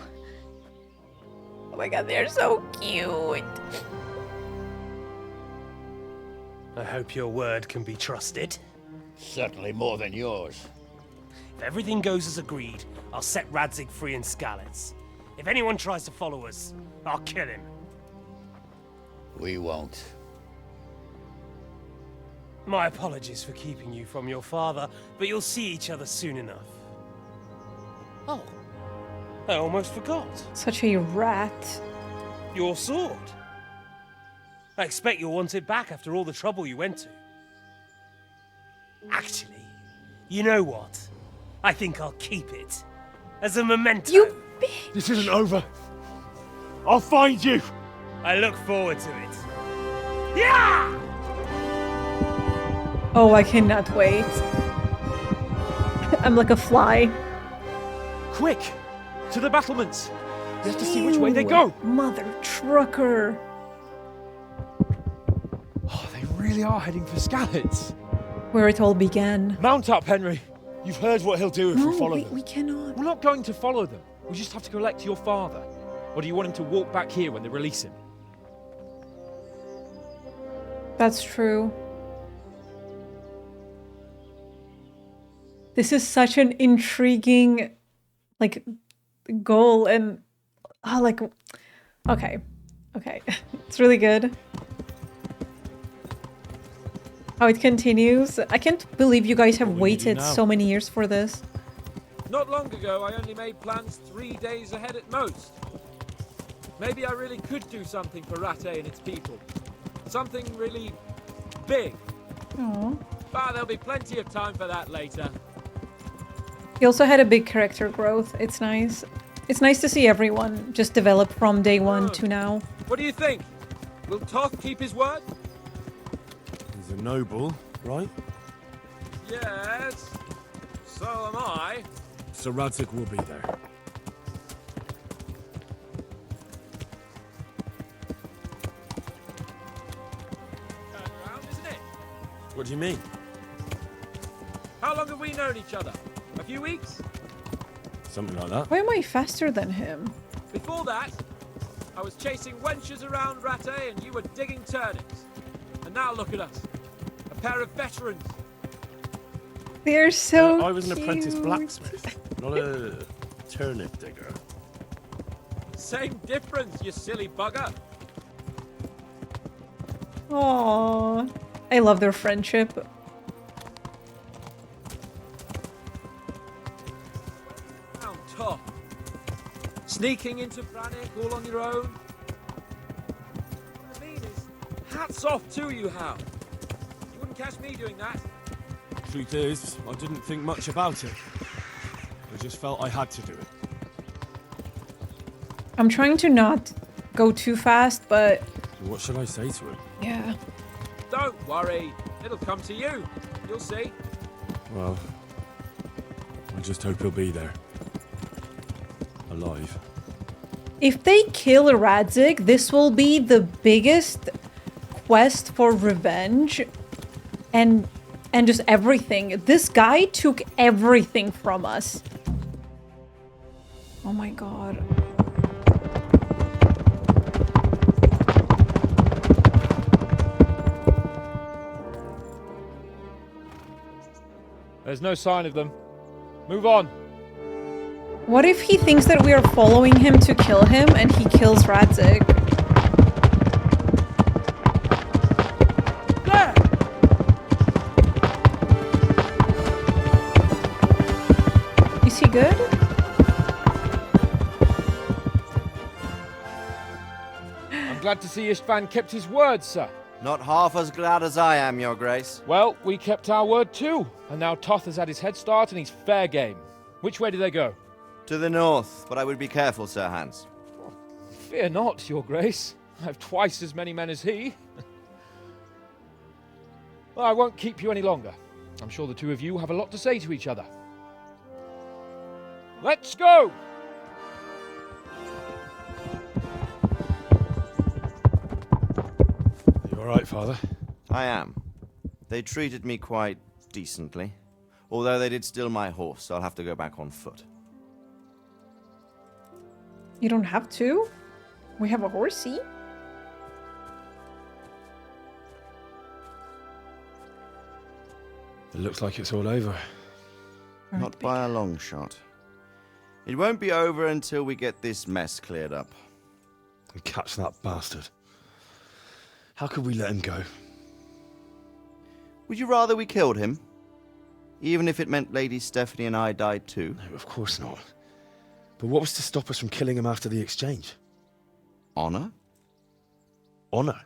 Oh my god, they're so cute. I hope your word can be trusted. Certainly more than yours. If everything goes as agreed, I'll set Radzig free in Skalitz. If anyone tries to follow us, I'll kill him. We won't. My apologies for keeping you from your father, but you'll see each other soon enough. Oh, I almost forgot. Such a rat. Your sword. I expect you'll want it back after all the trouble you went to. Actually, you know what? I think I'll keep it. As a memento. You bitch! This isn't over. I'll find you! I look forward to it. Yeah! Oh, I cannot wait. I'm like a fly. Quick! To the battlements! We have to see which way they go! Mother trucker! Oh, they really are heading for Skalitz. Where it all began. Mount up, Henry. You've heard what he'll do if we follow them. We cannot. We're not going to follow them. We just have to collect your father. Or do you want him to walk back here when they release him? That's true. This is such an intriguing, like, goal and, okay. It's really good. How it continues. I can't believe you guys have waited so many years for this. Not long ago, I only made plans 3 days ahead at most. Maybe I really could do something for Rattay and its people. Something really big. Aww. But there'll be plenty of time for that later. He also had a big character growth. It's nice. It's nice to see everyone just develop from day one to now. What do you think? Will Toth keep his word? He's a noble, right? Yes. So am I. So Radzig will be there. Turn around, isn't it? What do you mean? How long have we known each other? A few weeks? Something like that. Why am I faster than him? Before that, I was chasing wenches around Rattay and you were digging turnips. And now look at us. A pair of veterans. They're so I was an cute. apprentice blacksmith, not a turnip digger. Same difference, you silly bugger. Aww. I love their friendship. Sneaking into Brannick all on your own. What I mean is, hats off to you, Hal. You wouldn't catch me doing that. Truth is, I didn't think much about it. I just felt I had to do it. I'm trying to not go too fast, but... What should I say to him? Yeah. Don't worry. It'll come to you. You'll see. Well, I just hope he'll be there. Alive. If they kill Radzig, this will be the biggest quest for revenge and just everything. This guy took everything from us. Oh my god. There's no sign of them. Move on. What if he thinks that we are following him to kill him and he kills Radzig? There! Is he good? I'm glad to see Istvan kept his word, sir. Not half as glad as I am, Your Grace. Well, we kept our word too. And now Toth has had his head start and he's fair game. Which way do they go? To the north, but I would be careful, Sir Hans. Fear not, Your Grace. I have twice as many men as he. Well, I won't keep you any longer. I'm sure the two of you have a lot to say to each other. Let's go! You alright, Father? I am. They treated me quite decently. Although they did steal my horse, so I'll have to go back on foot. You don't have to. We have a horsey. It looks like it's all over. Not by a long shot. It won't be over until we get this mess cleared up. And catch that bastard. How could we let him go? Would you rather we killed him? Even if it meant Lady Stephanie and I died too? No, of course not. But what was to stop us from killing him after the exchange? Honor? Honor?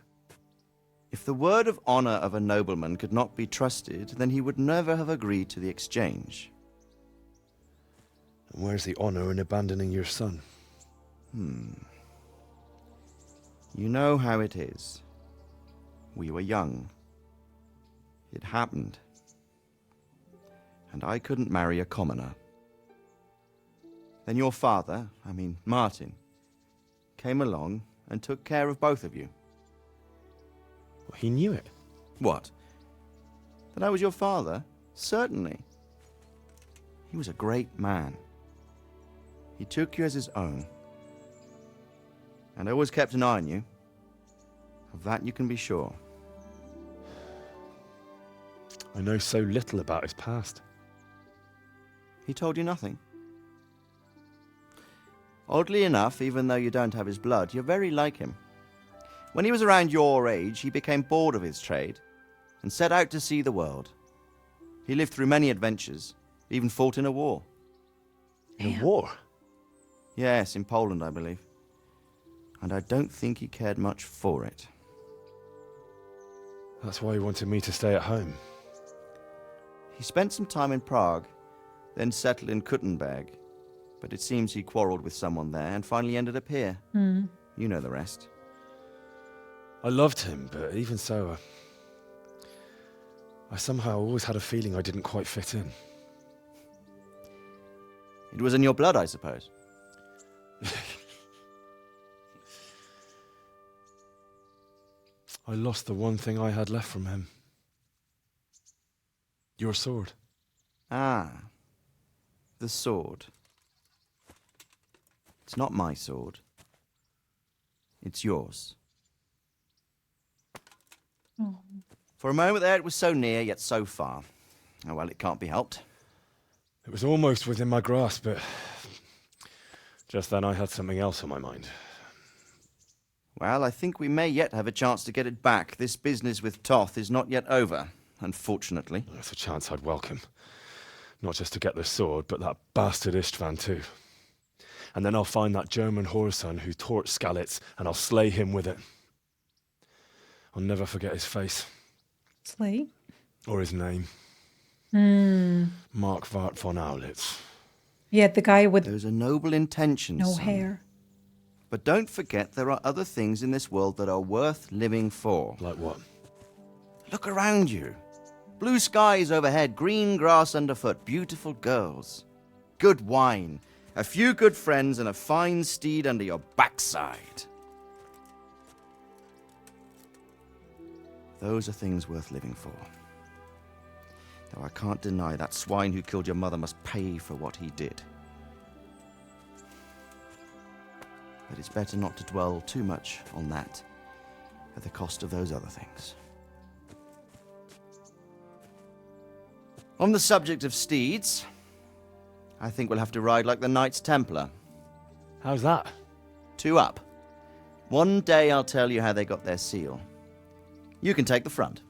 If the word of honor of a nobleman could not be trusted, then he would never have agreed to the exchange. And where's the honor in abandoning your son? You know how it is. We were young. It happened. And I couldn't marry a commoner. Then your father, Martin, came along and took care of both of you. Well, he knew it. What? That I was your father? Certainly. He was a great man. He took you as his own. And always kept an eye on you. Of that you can be sure. I know so little about his past. He told you nothing? Oddly enough, even though you don't have his blood, you're very like him. When he was around your age, he became bored of his trade and set out to see the world. He lived through many adventures, even fought in a war. In a war? Yes, in Poland, I believe. And I don't think he cared much for it. That's why he wanted me to stay at home. He spent some time in Prague, then settled in Kuttenberg. But it seems he quarreled with someone there and finally ended up here. You know the rest. I loved him, but even so, I somehow always had a feeling I didn't quite fit in. It was in your blood, I suppose. I lost the one thing I had left from him. Your sword. Ah, the sword. It's not my sword. It's yours. Oh. For a moment there, it was so near, yet so far. Oh, well, it can't be helped. It was almost within my grasp, but just then I had something else on my mind. Well, I think we may yet have a chance to get it back. This business with Toth is not yet over, unfortunately. That's a chance I'd welcome. Not just to get the sword, but that bastard Istvan too. And then I'll find that German whoreson who torched Skalitz, and I'll slay him with it. I'll never forget his face. Slay? Or his name. Mark Vart von Aulitz. Yeah, the guy with those are noble intentions. No son. hair. But don't forget there are other things in this world that are worth living for. Like what? Look around you. Blue skies overhead, green grass underfoot, beautiful girls. Good wine, a few good friends, and a fine steed under your backside. Those are things worth living for. Though I can't deny that swine who killed your mother must pay for what he did. But it's better not to dwell too much on that at the cost of those other things. On the subject of steeds, I think we'll have to ride like the Knights Templar. How's that? 2 up. One day I'll tell you how they got their seal. You can take the front.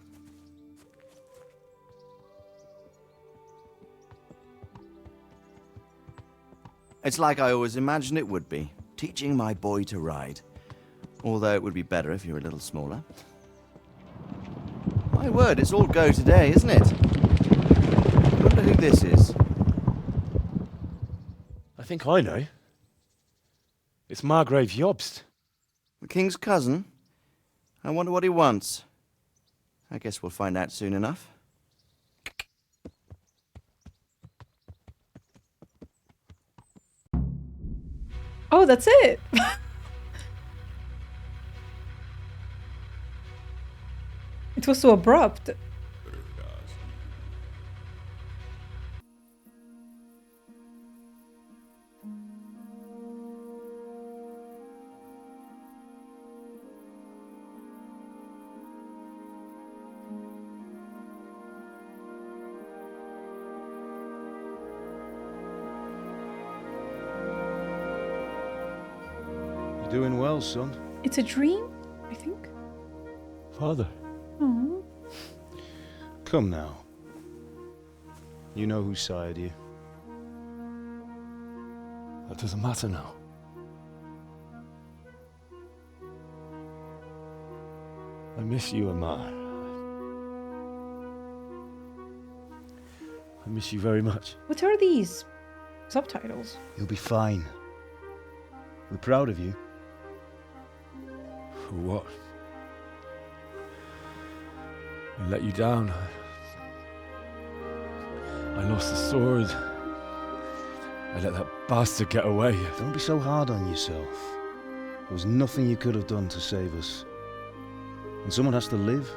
It's like I always imagined it would be, teaching my boy to ride. Although it would be better if you were a little smaller. My word, it's all go today, isn't it? I wonder who this is. I think I know. It's Margrave Jobst. The king's cousin? I wonder what he wants. I guess we'll find out soon enough. Oh, that's it. It was so abrupt. Doing well, son. It's a dream, I think. Father. Aww. Come now. You know who sired you. That doesn't matter now. I miss you, Amar. I miss you very much. What are these subtitles? You'll be fine. We're proud of you. For what? I let you down. I lost the sword. I let that bastard get away. Don't be so hard on yourself. There was nothing you could have done to save us. And someone has to live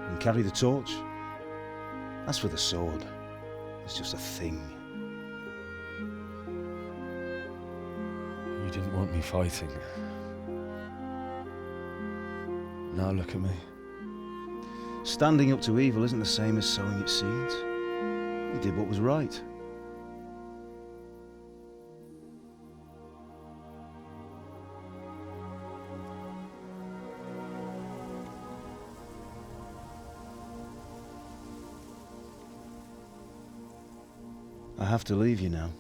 and carry the torch. As for the sword, it's just a thing. You didn't want me fighting. Now look at me. Standing up to evil isn't the same as sowing its seeds. You did what was right. I have to leave you now.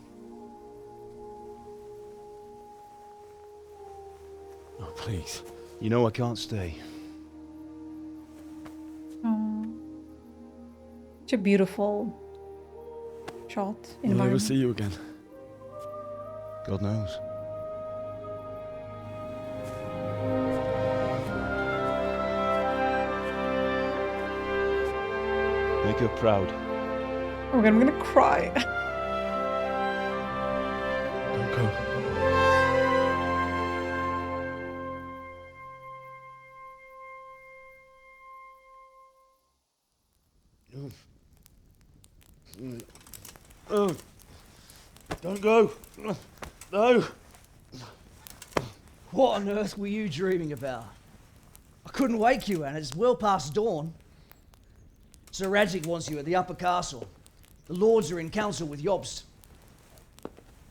Oh, please. You know I can't stay. Such a beautiful shot. Will I ever see you again? God knows. Make her proud. Oh, I'm gonna cry. Don't go. Oh, don't go. No. What on earth were you dreaming about? I couldn't wake you, and it's well past dawn. Sir Radzig wants you at the upper castle. The lords are in council with Jobst.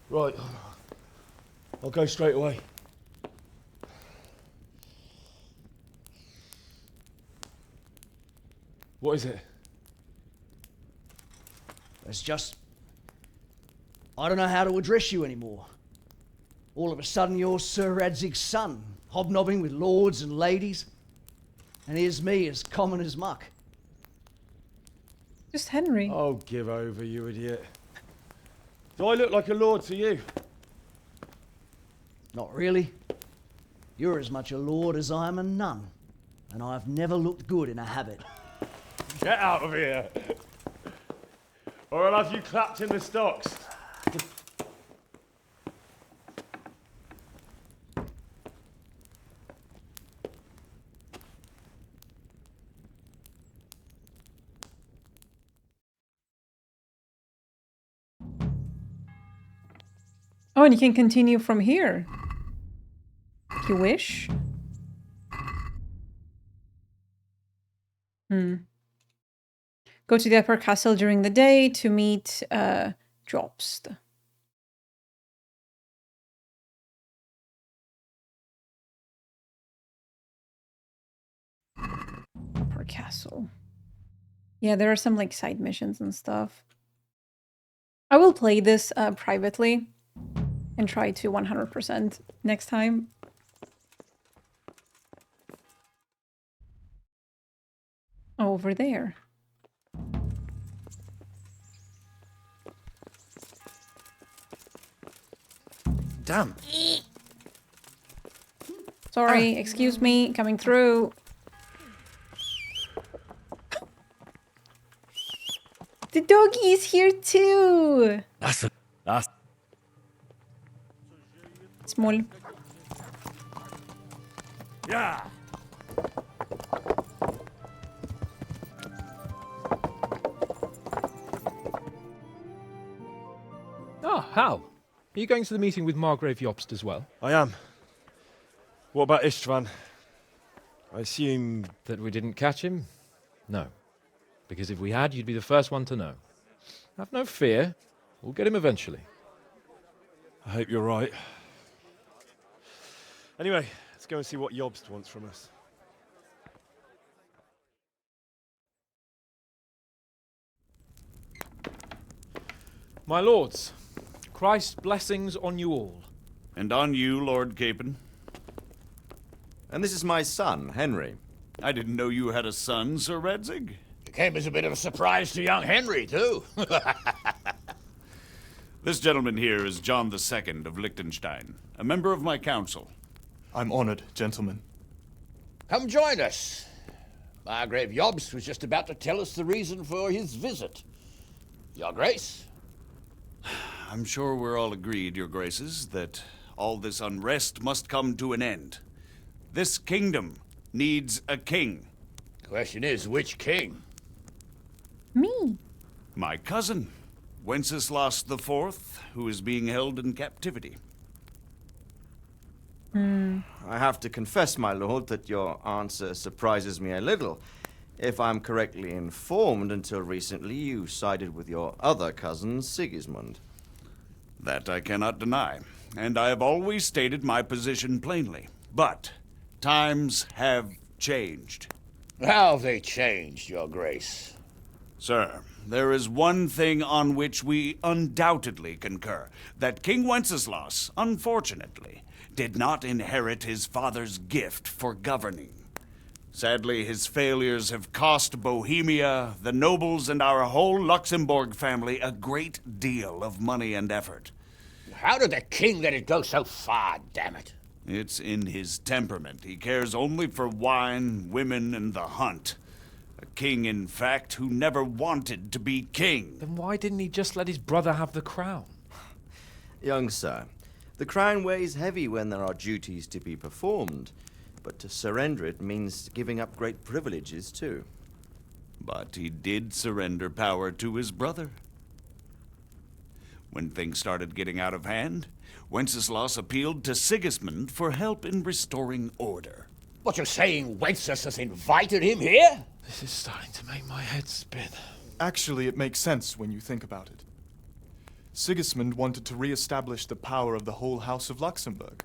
Right. I'll go straight away. What is it? It's just... I don't know how to address you anymore. All of a sudden you're Sir Radzig's son, hobnobbing with lords and ladies. And here's me as common as muck. Just Henry. Oh, give over, you idiot. Do I look like a lord to you? Not really. You're as much a lord as I am a nun. And I've never looked good in a habit. Get out of here! Or I'll have you clapped in the stocks. Oh, and you can continue from here. If you wish. Go to the upper castle during the day to meet Jobst. Upper castle. Yeah, there are some like side missions and stuff. I will play this privately and try to 100% next time. Over there. Damn. Sorry, excuse me, coming through. The doggy is here too. That's Small. yeah. Ah, Hal. Are you going to the meeting with Margrave Jobst as well? I am. What about Istvan? I assume... That we didn't catch him? No. Because if we had, you'd be the first one to know. Have no fear. We'll get him eventually. I hope you're right. Anyway, let's go and see what Jobst wants from us. My lords, Christ's blessings on you all. And on you, Lord Capon. And this is my son, Henry. I didn't know you had a son, Sir Radzig. It came as a bit of a surprise to young Henry, too. This gentleman here is John II of Liechtenstein, a member of my council. I'm honored, gentlemen. Come join us. Margrave Jobst was just about to tell us the reason for his visit. Your Grace? I'm sure we're all agreed, Your Graces, that all this unrest must come to an end. This kingdom needs a king. The question is, which king? Me. My cousin, Wenceslaus IV, who is being held in captivity. I have to confess, my lord, that your answer surprises me a little. If I'm correctly informed, until recently you sided with your other cousin, Sigismund. That I cannot deny, and I have always stated my position plainly. But times have changed. How have they changed, Your Grace? Sir, there is one thing on which we undoubtedly concur, that King Wenceslaus, unfortunately, did not inherit his father's gift for governing. Sadly, his failures have cost Bohemia, the nobles, and our whole Luxembourg family a great deal of money and effort. How did the king let it go so far, damn it? It's in his temperament. He cares only for wine, women, and the hunt. A king, in fact, who never wanted to be king. Then why didn't he just let his brother have the crown? Young sir, the crown weighs heavy when there are duties to be performed, but to surrender it means giving up great privileges too. But he did surrender power to his brother. When things started getting out of hand, Wenceslaus appealed to Sigismund for help in restoring order. What, you're saying Wenceslas invited him here? This is starting to make my head spin. Actually, it makes sense when you think about it. Sigismund wanted to re-establish the power of the whole House of Luxembourg.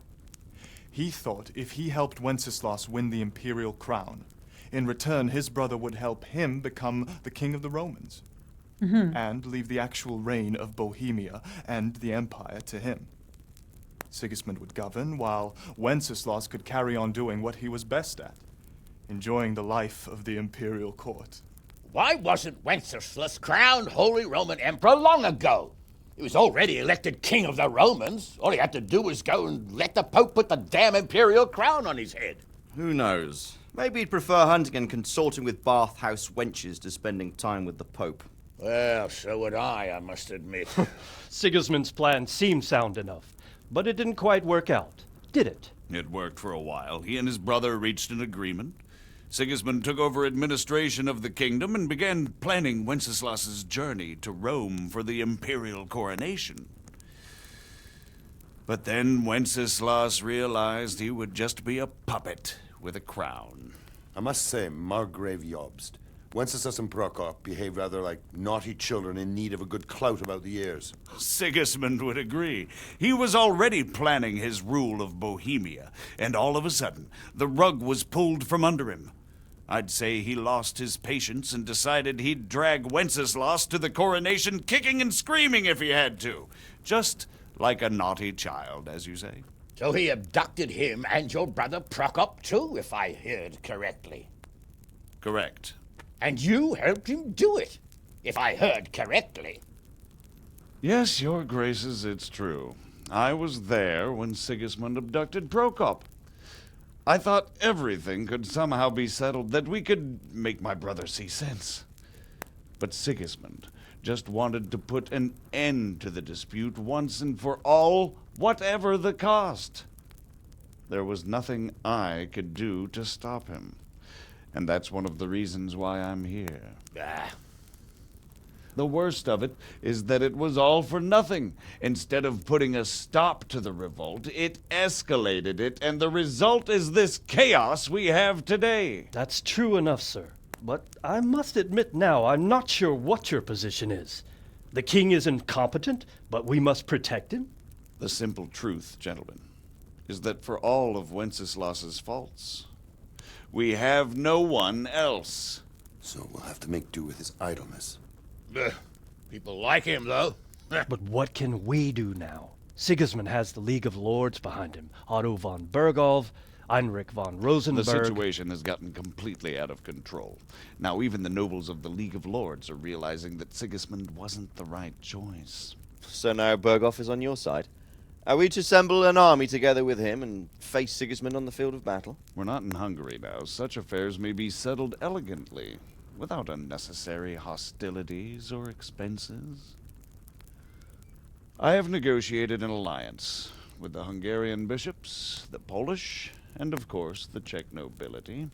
He thought if he helped Wenceslaus win the imperial crown, in return his brother would help him become the king of the Romans, and leave the actual reign of Bohemia and the empire to him. Sigismund would govern, while Wenceslaus could carry on doing what he was best at, enjoying the life of the imperial court. Why wasn't Wenceslaus crowned Holy Roman Emperor long ago? He was already elected King of the Romans. All he had to do was go and let the Pope put the damn imperial crown on his head. Who knows? Maybe he'd prefer hunting and consorting with bathhouse wenches to spending time with the Pope. Well, so would I must admit. Sigismund's plan seemed sound enough, but it didn't quite work out, did it? It worked for a while. He and his brother reached an agreement. Sigismund took over administration of the kingdom and began planning Wenceslaus's journey to Rome for the imperial coronation. But then Wenceslaus realized he would just be a puppet with a crown. I must say, Margrave Jobst, Wenceslaus and Prokop behave rather like naughty children in need of a good clout about the ears. Sigismund would agree. He was already planning his rule of Bohemia, and all of a sudden, the rug was pulled from under him. I'd say he lost his patience and decided he'd drag Wenceslaus to the coronation kicking and screaming if he had to. Just like a naughty child, as you say. So he abducted him and your brother Prokop too, if I heard correctly. Correct. And you helped him do it, if I heard correctly. Yes, your graces, it's true. I was there when Sigismund abducted Prokop. I thought everything could somehow be settled, that we could make my brother see sense. But Sigismund just wanted to put an end to the dispute once and for all, whatever the cost. There was nothing I could do to stop him. And that's one of the reasons why I'm here. The worst of it is that it was all for nothing. Instead of putting a stop to the revolt, it escalated it, and the result is this chaos we have today. That's true enough, sir. But I must admit now, I'm not sure what your position is. The king is incompetent, but we must protect him? The simple truth, gentlemen, is that for all of Wenceslaus's faults, we have no one else. So we'll have to make do with his idleness. People like him, though. But what can we do now? Sigismund has the League of Lords behind him. Otto von Bergholf, Heinrich von Rosenberg. The situation has gotten completely out of control. Now even the nobles of the League of Lords are realizing that Sigismund wasn't the right choice. So now Bergholf is on your side? Are we to assemble an army together with him and face Sigismund on the field of battle? We're not in Hungary now. Such affairs may be settled elegantly, without unnecessary hostilities or expenses. I have negotiated an alliance with the Hungarian bishops, the Polish, and of course the Czech nobility,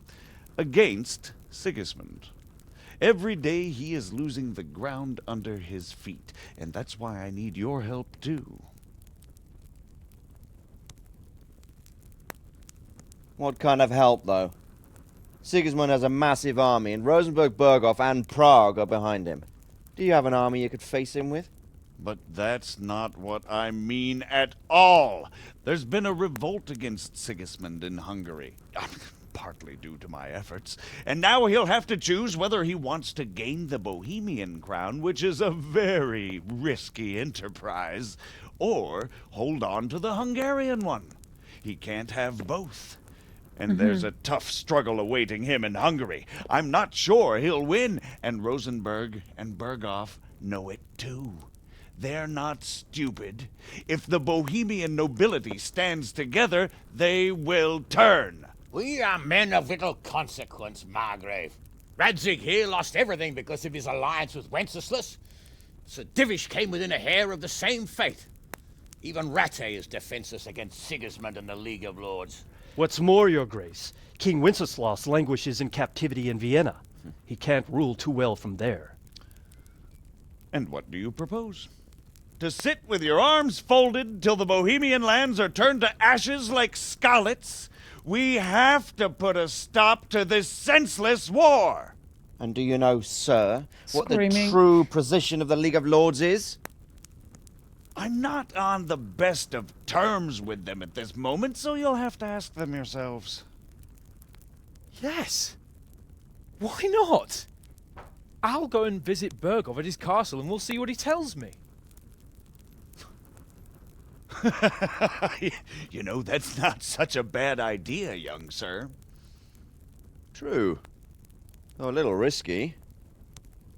against Sigismund. Every day he is losing the ground under his feet, and that's why I need your help too. What kind of help, though? Sigismund has a massive army, and Rosenberg, Berghof, and Prague are behind him. Do you have an army you could face him with? But that's not what I mean at all. There's been a revolt against Sigismund in Hungary, partly due to my efforts, and now he'll have to choose whether he wants to gain the Bohemian crown, which is a very risky enterprise, or hold on to the Hungarian one. He can't have both. And there's a tough struggle awaiting him in Hungary. I'm not sure he'll win, and Rosenberg and Berghof know it too. They're not stupid. If the Bohemian nobility stands together, they will turn. We are men of little consequence, Margrave. Radzig here lost everything because of his alliance with Wenceslaus. Sir Divish came within a hair of the same fate. Even Rattay is defenseless against Sigismund and the League of Lords. What's more, your grace, King Wenceslaus languishes in captivity in Vienna. He can't rule too well from there. And what do you propose? To sit with your arms folded till the Bohemian lands are turned to ashes like Skalitz? We have to put a stop to this senseless war! And do you know, sir, what the Screaming. true position of the League of Lords is? I'm not on the best of terms with them at this moment, so you'll have to ask them yourselves. Yes. Why not? I'll go and visit Berghof at his castle and we'll see what he tells me. You know, that's not such a bad idea, young sir. True. Though a little risky.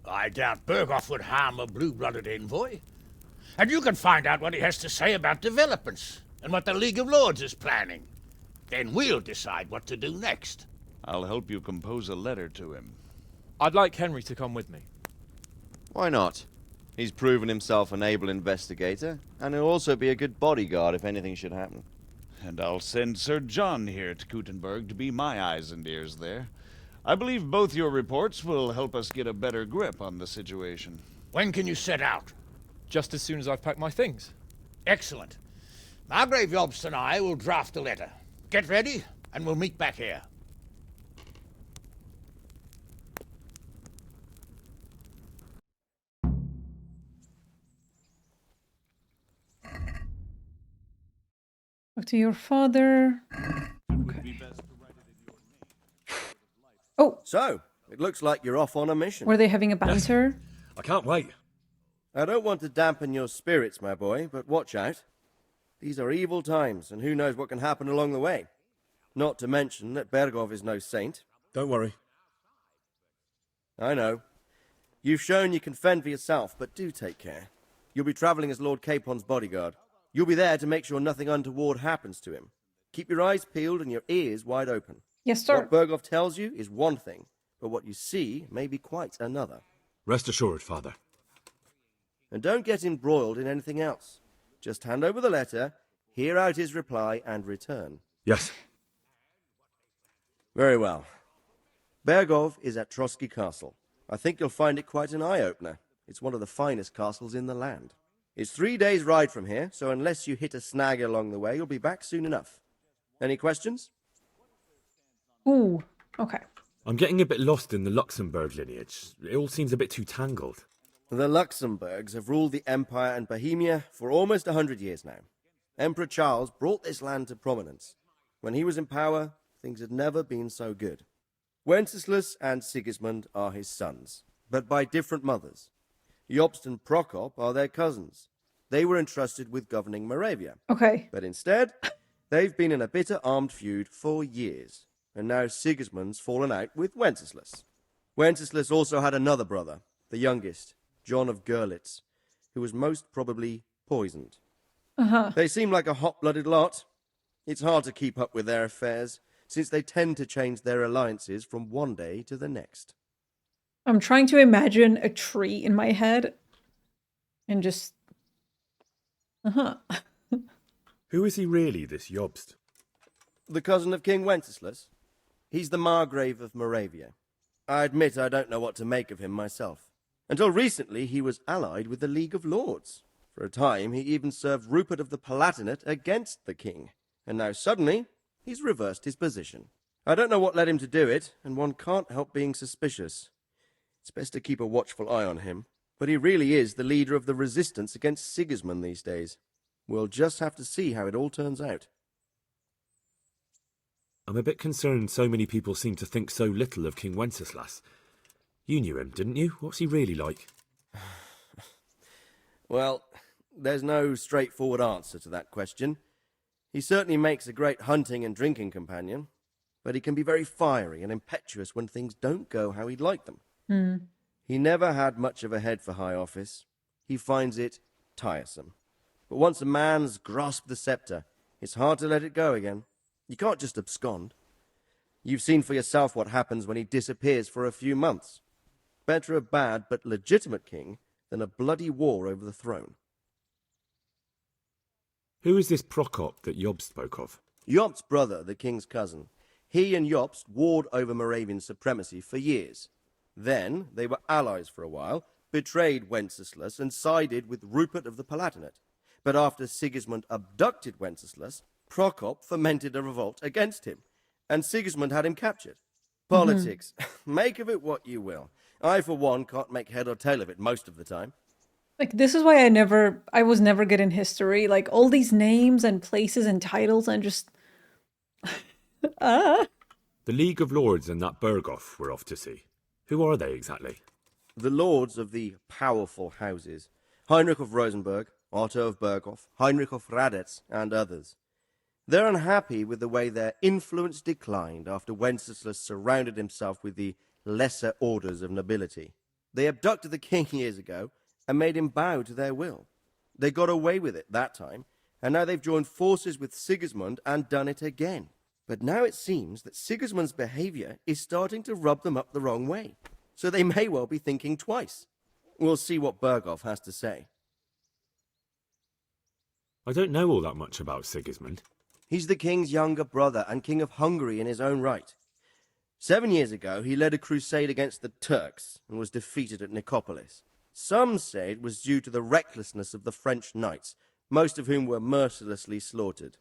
I doubt Berghoff would harm a blue-blooded envoy. And you can find out what he has to say about developments and what the League of Lords is planning. Then we'll decide what to do next. I'll help you compose a letter to him. I'd like Henry to come with me. Why not? He's proven himself an able investigator, and he'll also be a good bodyguard if anything should happen. And I'll send Sir John here to Kuttenberg to be my eyes and ears there. I believe both your reports will help us get a better grip on the situation. When can you set out? Just as soon as I've packed my things. Excellent. Margrave Jobst and I will draft a letter. Get ready, and we'll meet back here. Talk to your father. Okay. Oh. So, it looks like you're off on a mission. Were they having a banter? I can't wait. I don't want to dampen your spirits, my boy, but watch out. These are evil times, and who knows what can happen along the way. Not to mention that Berghoff is no saint. Don't worry. I know. You've shown you can fend for yourself, but do take care. You'll be travelling as Lord Capon's bodyguard. You'll be there to make sure nothing untoward happens to him. Keep your eyes peeled and your ears wide open. Yes, sir. What Berghoff tells you is one thing, but what you see may be quite another. Rest assured, Father. And don't get embroiled in anything else. Just hand over the letter, hear out his reply, and return. Yes. Very well. Berghoff is at Trotsky Castle. I think you'll find it quite an eye-opener. It's one of the finest castles in the land. It's 3 days' ride from here, so unless you hit a snag along the way, you'll be back soon enough. Any questions? Ooh, okay. I'm getting a bit lost in the Luxembourg lineage. It all seems a bit too tangled. The Luxembourgs have ruled the Empire and Bohemia for almost 100 years now. Emperor Charles brought this land to prominence. When he was in power, things had never been so good. Wenceslaus and Sigismund are his sons, but by different mothers. Jobst and Prokop are their cousins. They were entrusted with governing Moravia. Okay. But instead, they've been in a bitter armed feud for years, and now Sigismund's fallen out with Wenceslaus. Wenceslaus also had another brother, the youngest, John of Görlitz, who was most probably poisoned. They seem like a hot-blooded lot. It's hard to keep up with their affairs, since they tend to change their alliances from one day to the next. I'm trying to imagine a tree in my head and just... Who is he really, this Jobst? The cousin of King Wenceslaus. He's the Margrave of Moravia. I admit I don't know what to make of him myself. Until recently, he was allied with the League of Lords. For a time, he even served Rupert of the Palatinate against the king. And now suddenly, he's reversed his position. I don't know what led him to do it, and one can't help being suspicious. It's best to keep a watchful eye on him, but he really is the leader of the resistance against Sigismund these days. We'll just have to see how it all turns out. I'm a bit concerned so many people seem to think so little of King Wenceslaus. You knew him, didn't you? What's he really like? Well, there's no straightforward answer to that question. He certainly makes a great hunting and drinking companion, but he can be very fiery and impetuous when things don't go how he'd like them. He never had much of a head for high office. He finds it tiresome. But once a man's grasped the scepter, it's hard to let it go again. You can't just abscond. You've seen for yourself what happens when he disappears for a few months. Better a bad but legitimate king than a bloody war over the throne. Who is this Prokop that Jobst spoke of? Jobst's brother, the king's cousin. He and Jobst warred over Moravian supremacy for years. Then they were allies for a while, betrayed Wenceslaus and sided with Rupert of the Palatinate. But after Sigismund abducted Wenceslaus, Prokop fomented a revolt against him, and Sigismund had him captured. Politics. Make of it what you will. I, for one, can't make head or tail of it most of the time. Like, this is why I was never good in history. Like, all these names and places and titles and just... The League of Lords and that Berghoff we're off to see. Who are they exactly? The lords of the powerful houses. Heinrich of Rosenberg, Otto of Berghof, Heinrich of Radetz, and others. They're unhappy with the way their influence declined after Wenceslaus surrounded himself with the lesser orders of nobility. They abducted the king years ago and made him bow to their will. They got away with it that time, and now they've joined forces with Sigismund and done it again. But now it seems that Sigismund's behavior is starting to rub them up the wrong way, so they may well be thinking twice. We'll see what Berghof has to say. I don't know all that much about Sigismund. He's the king's younger brother and king of Hungary in his own right. 7 years ago, he led a crusade against the Turks and was defeated at Nicopolis. Some say it was due to the recklessness of the French knights, most of whom were mercilessly slaughtered.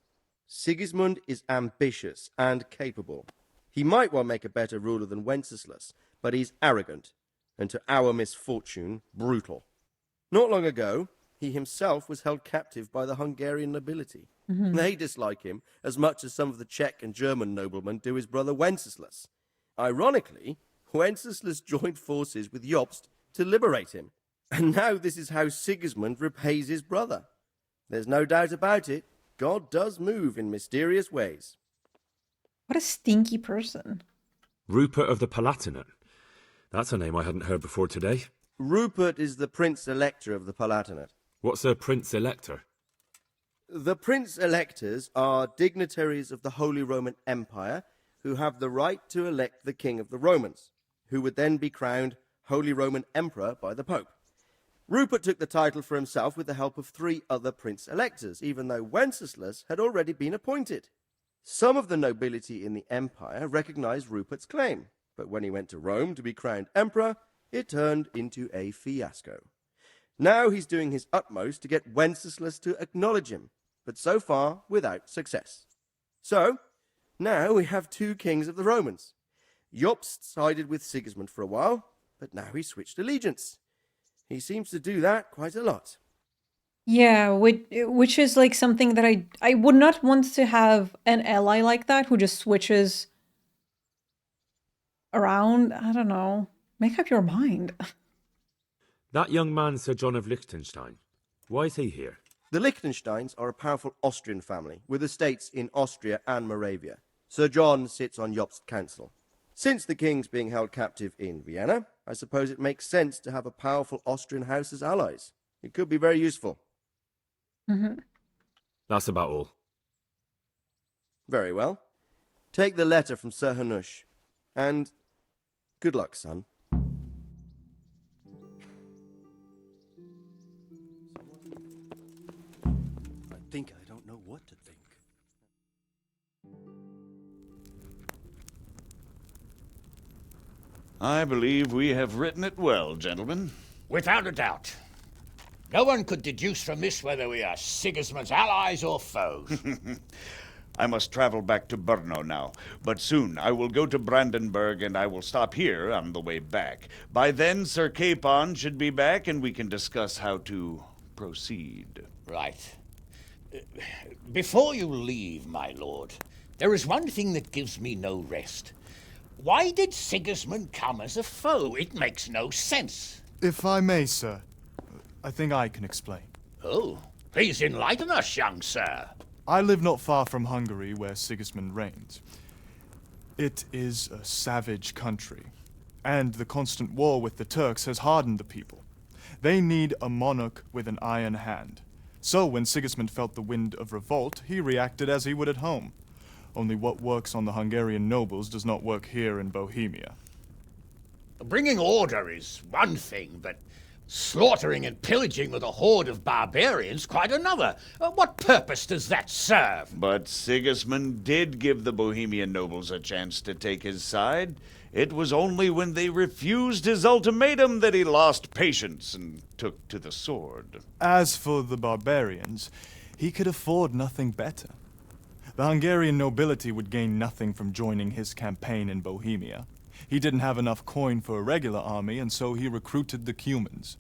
Sigismund is ambitious and capable. He might well make a better ruler than Wenceslaus, but he's arrogant, and to our misfortune, brutal. Not long ago, he himself was held captive by the Hungarian nobility. They dislike him as much as some of the Czech and German noblemen do his brother Wenceslaus. Ironically, Wenceslaus joined forces with Jobst to liberate him. And now this is how Sigismund repays his brother. There's no doubt about it, God does move in mysterious ways. What a stinky person. Rupert of the Palatinate. That's a name I hadn't heard before today. Rupert is the Prince-Elector of the Palatinate. What's a Prince-Elector? The Prince-Electors are dignitaries of the Holy Roman Empire who have the right to elect the King of the Romans, who would then be crowned Holy Roman Emperor by the Pope. Rupert took the title for himself with the help of 3 other Prince-Electors, even though Wenceslaus had already been appointed. Some of the nobility in the empire recognized Rupert's claim, but when he went to Rome to be crowned emperor, it turned into a fiasco. Now he's doing his utmost to get Wenceslaus to acknowledge him, but so far without success. So, now we have 2 kings of the Romans. Jobst sided with Sigismund for a while, but now he switched allegiance. He seems to do that quite a lot. Yeah, which is like something that I would not want to have an ally like that who just switches around. I don't know. Make up your mind. That young man, Sir John of Liechtenstein. Why is he here? The Liechtensteins are a powerful Austrian family with estates in Austria and Moravia. Sir John sits on Jobst's council. Since the king's being held captive in Vienna, I suppose it makes sense to have a powerful Austrian house as allies. It could be very useful. That's about all. Very well. Take the letter from Sir Hanush. And good luck, son. I don't know what to think. I believe we have written it well, gentlemen. Without a doubt. No one could deduce from this whether we are Sigismund's allies or foes. I must travel back to Brno now, but soon I will go to Brandenburg and I will stop here on the way back. By then, Sir Capon should be back and we can discuss how to proceed. Right. Before you leave, my lord, there is one thing that gives me no rest. Why did Sigismund come as a foe? It makes no sense. If I may, sir, I think I can explain. Oh, please enlighten us, young sir. I live not far from Hungary, where Sigismund reigns. It is a savage country, and the constant war with the Turks has hardened the people. They need a monarch with an iron hand. So when Sigismund felt the wind of revolt, he reacted as he would at home. Only what works on the Hungarian nobles does not work here in Bohemia. Bringing order is one thing, but slaughtering and pillaging with a horde of barbarians quite another. What purpose does that serve? But Sigismund did give the Bohemian nobles a chance to take his side. It was only when they refused his ultimatum that he lost patience and took to the sword. As for the barbarians, he could afford nothing better. The Hungarian nobility would gain nothing from joining his campaign in Bohemia. He didn't have enough coin for a regular army, and so he recruited the Cumans.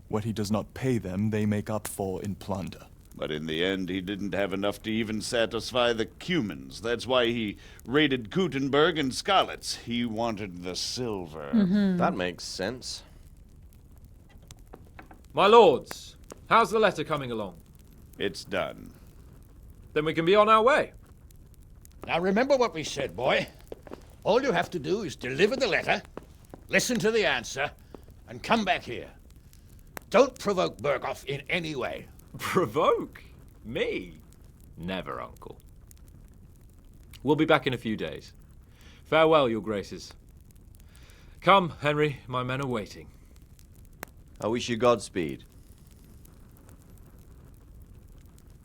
What he does not pay them, they make up for in plunder. But in the end, he didn't have enough to even satisfy the Cumans. That's why he raided Kuttenberg and Skalitz. He wanted the silver. That makes sense. My lords, How's the letter coming along? It's done. Then we can be on our way. Now remember what we said, boy. All you have to do is deliver the letter, listen to the answer, and come back here. Don't provoke Berghoff in any way. Provoke? Me? Never, Uncle. We'll be back in a few days. Farewell, your graces. Come, Henry, my men are waiting. I wish you Godspeed.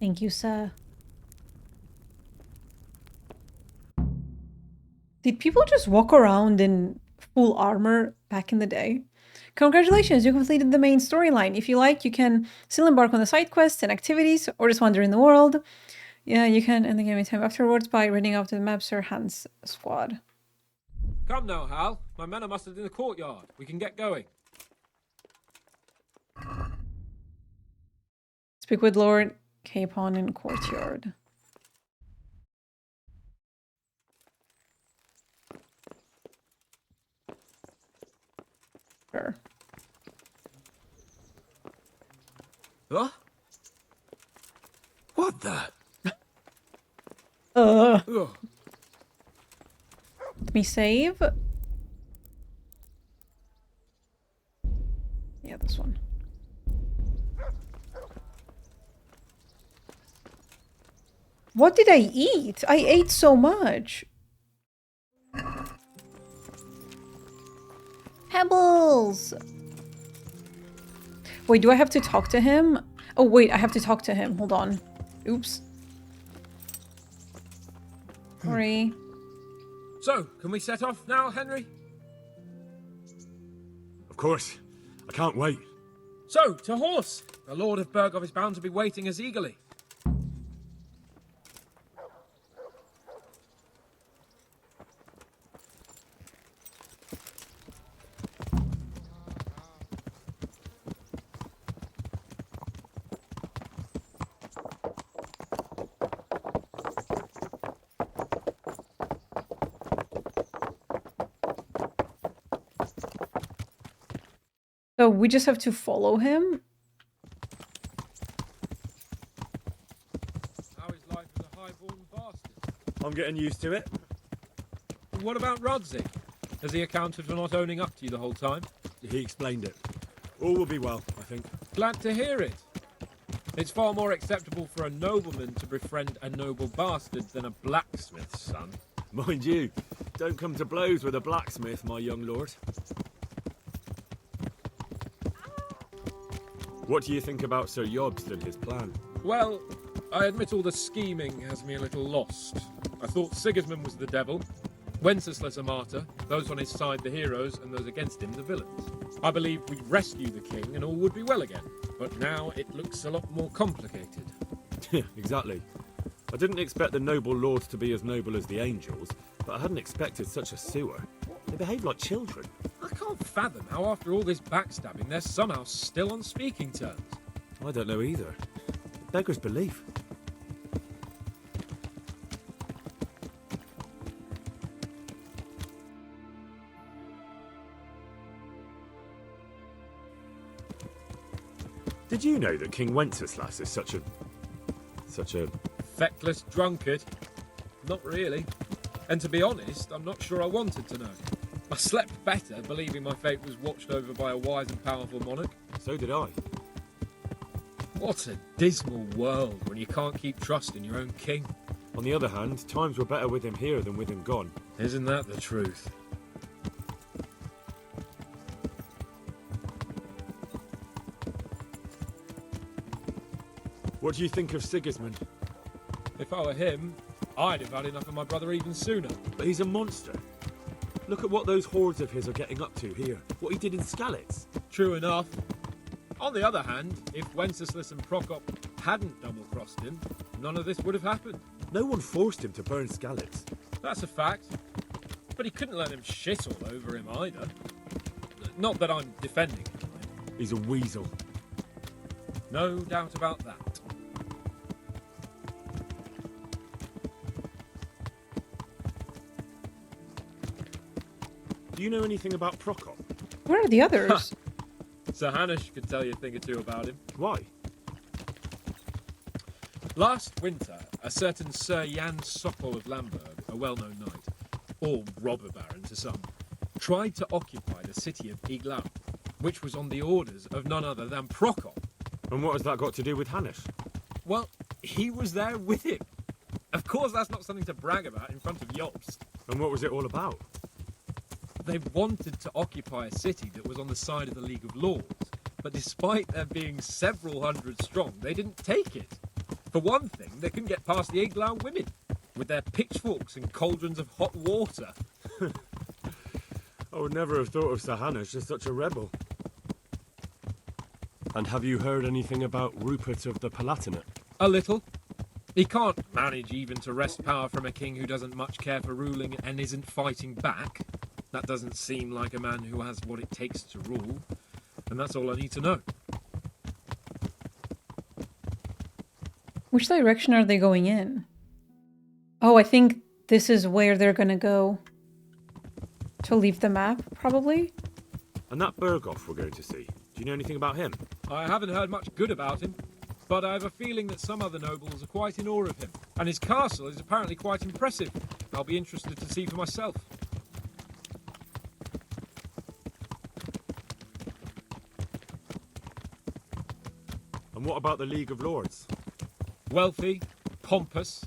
Thank you, sir. Did people just walk around in full armor back in the day? Congratulations, you completed the main storyline. If you like, you can still embark on the side quests and activities, or just wander in the world. Yeah, you can end the game in time afterwards by reading out the map Sir Hans' squad. Come now, Hal. My men are mustered in the courtyard. We can get going. Speak with Lord Capon in courtyard. Sure. Huh? What the? Let me save. Yeah, this one. What did I eat? I ate so much. Pebbles! Wait, do I have to talk to him? Oh, wait, I have to talk to him. Hold on. Oops. Sorry. So, can we set off now, Henry? Of course. I can't wait. So, to horse! The Lord of Berghoff is bound to be waiting us eagerly. So we just have to follow him? How is life as a high-born bastard? I'm getting used to it. What about Radzig? Has he accounted for not owning up to you the whole time? He explained it. All will be well, I think. Glad to hear it. It's far more acceptable for a nobleman to befriend a noble bastard than a blacksmith's son. Mind you, don't come to blows with a blacksmith, my young lord. What do you think about Sir Jobst and his plan? Well, I admit all the scheming has me a little lost. I thought Sigismund was the devil, Wenceslaus a martyr, those on his side the heroes, and those against him the villains. I believed we'd rescue the king and all would be well again, but now it looks a lot more complicated. Yeah, exactly. I didn't expect the noble lords to be as noble as the angels, but I hadn't expected such a sewer. They behave like children. I can't fathom how after all this backstabbing they're somehow still on speaking terms. I don't know either. Beggars belief. Did you know that King Wenceslaus is such a... Feckless drunkard? Not really. And to be honest, I'm not sure I wanted to know. I slept better believing my fate was watched over by a wise and powerful monarch. So did I. What a dismal world when you can't keep trust in your own king. On the other hand, times were better with him here than with him gone. Isn't that the truth? What do you think of Sigismund? If I were him, I'd have had enough of my brother even sooner. But he's a monster. Look at what those hordes of his are getting up to here. What he did in Skalitz. True enough. On the other hand, if Wenceslaus and Prokop hadn't double-crossed him, none of this would have happened. No one forced him to burn Skalitz. That's a fact. But he couldn't let him shit all over him either. Not that I'm defending him. He's a weasel. No doubt about that. Do you know anything about Prokop? Where are the others? Sir Hanush could tell you a thing or two about him. Why? Last winter, a certain Sir Jan Sokol of Lamberg, a well-known knight, or robber baron to some, tried to occupy the city of Iglau, which was on the orders of none other than Prokop. And what has that got to do with Hannes? Well, he was there with him. Of course, that's not something to brag about in front of Jobst. And what was it all about? They wanted to occupy a city that was on the side of the League of Lords, but despite there being several hundred strong, they didn't take it. For one thing, they couldn't get past the Iglau women, with their pitchforks and cauldrons of hot water. I would never have thought of Sir Hannes as such a rebel. And have you heard anything about Rupert of the Palatinate? A little. He can't manage even to wrest power from a king who doesn't much care for ruling and isn't fighting back. That doesn't seem like a man who has what it takes to rule. And that's all I need to know. Which direction are they going in? Oh, I think this is where they're gonna go. To leave the map, probably? And that Berghoff we're going to see, do you know anything about him? I haven't heard much good about him, but I have a feeling that some other nobles are quite in awe of him. And his castle is apparently quite impressive. I'll be interested to see for myself. And what about the League of Lords? Wealthy, pompous.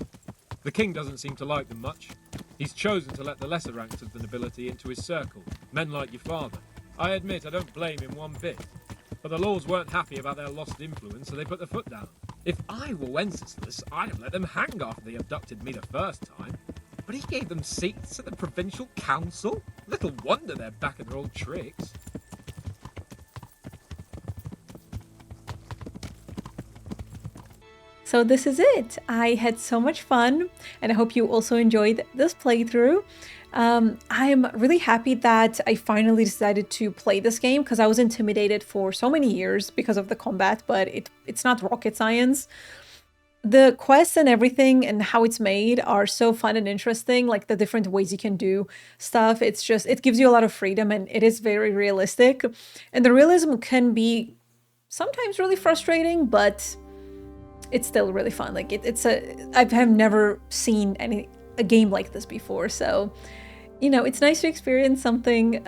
The king doesn't seem to like them much. He's chosen to let the lesser ranks of the nobility into his circle, men like your father. I admit I don't blame him one bit. But the lords weren't happy about their lost influence, so they put their foot down. If I were Wenceslas, I'd have let them hang after they abducted me the first time. But he gave them seats at the provincial council? Little wonder they're back in their old tricks. So this is it. I had so much fun, and I hope you also enjoyed this playthrough. I'm really happy that I finally decided to play this game because I was intimidated for so many years because of the combat, but it's not rocket science. The quests and everything and how it's made are so fun and interesting, like the different ways you can do stuff. It's just, it gives you a lot of freedom and it is very realistic. And the realism can be sometimes really frustrating, but it's still really fun. Like I have never seen a game like this before, so you know, it's nice to experience something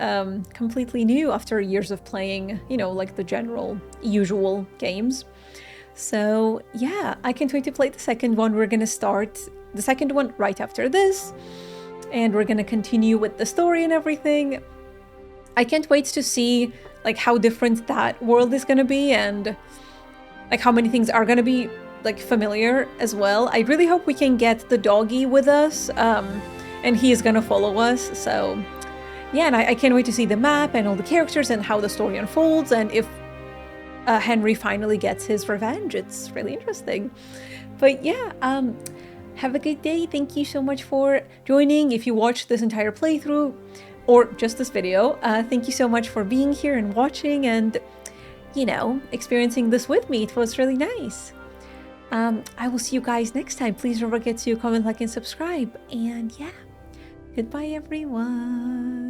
completely new after years of playing, you know, like the general usual games. So yeah, I can't wait to play the second one. We're gonna start the second one right after this, and we're gonna continue with the story and everything. I can't wait to see like how different that world is gonna be and like how many things are gonna be like familiar as well. I really hope we can get the doggy with us, and he is gonna follow us. So yeah, and I can't wait to see the map and all the characters and how the story unfolds, and if Henry finally gets his revenge. It's really interesting. But yeah, have a good day. Thank you so much for joining. If you watched this entire playthrough or just this video, thank you so much for being here and watching and, you know, experiencing this with me. It was really nice. I will see you guys next time. Please don't forget to comment, like, and subscribe. And yeah, goodbye, everyone.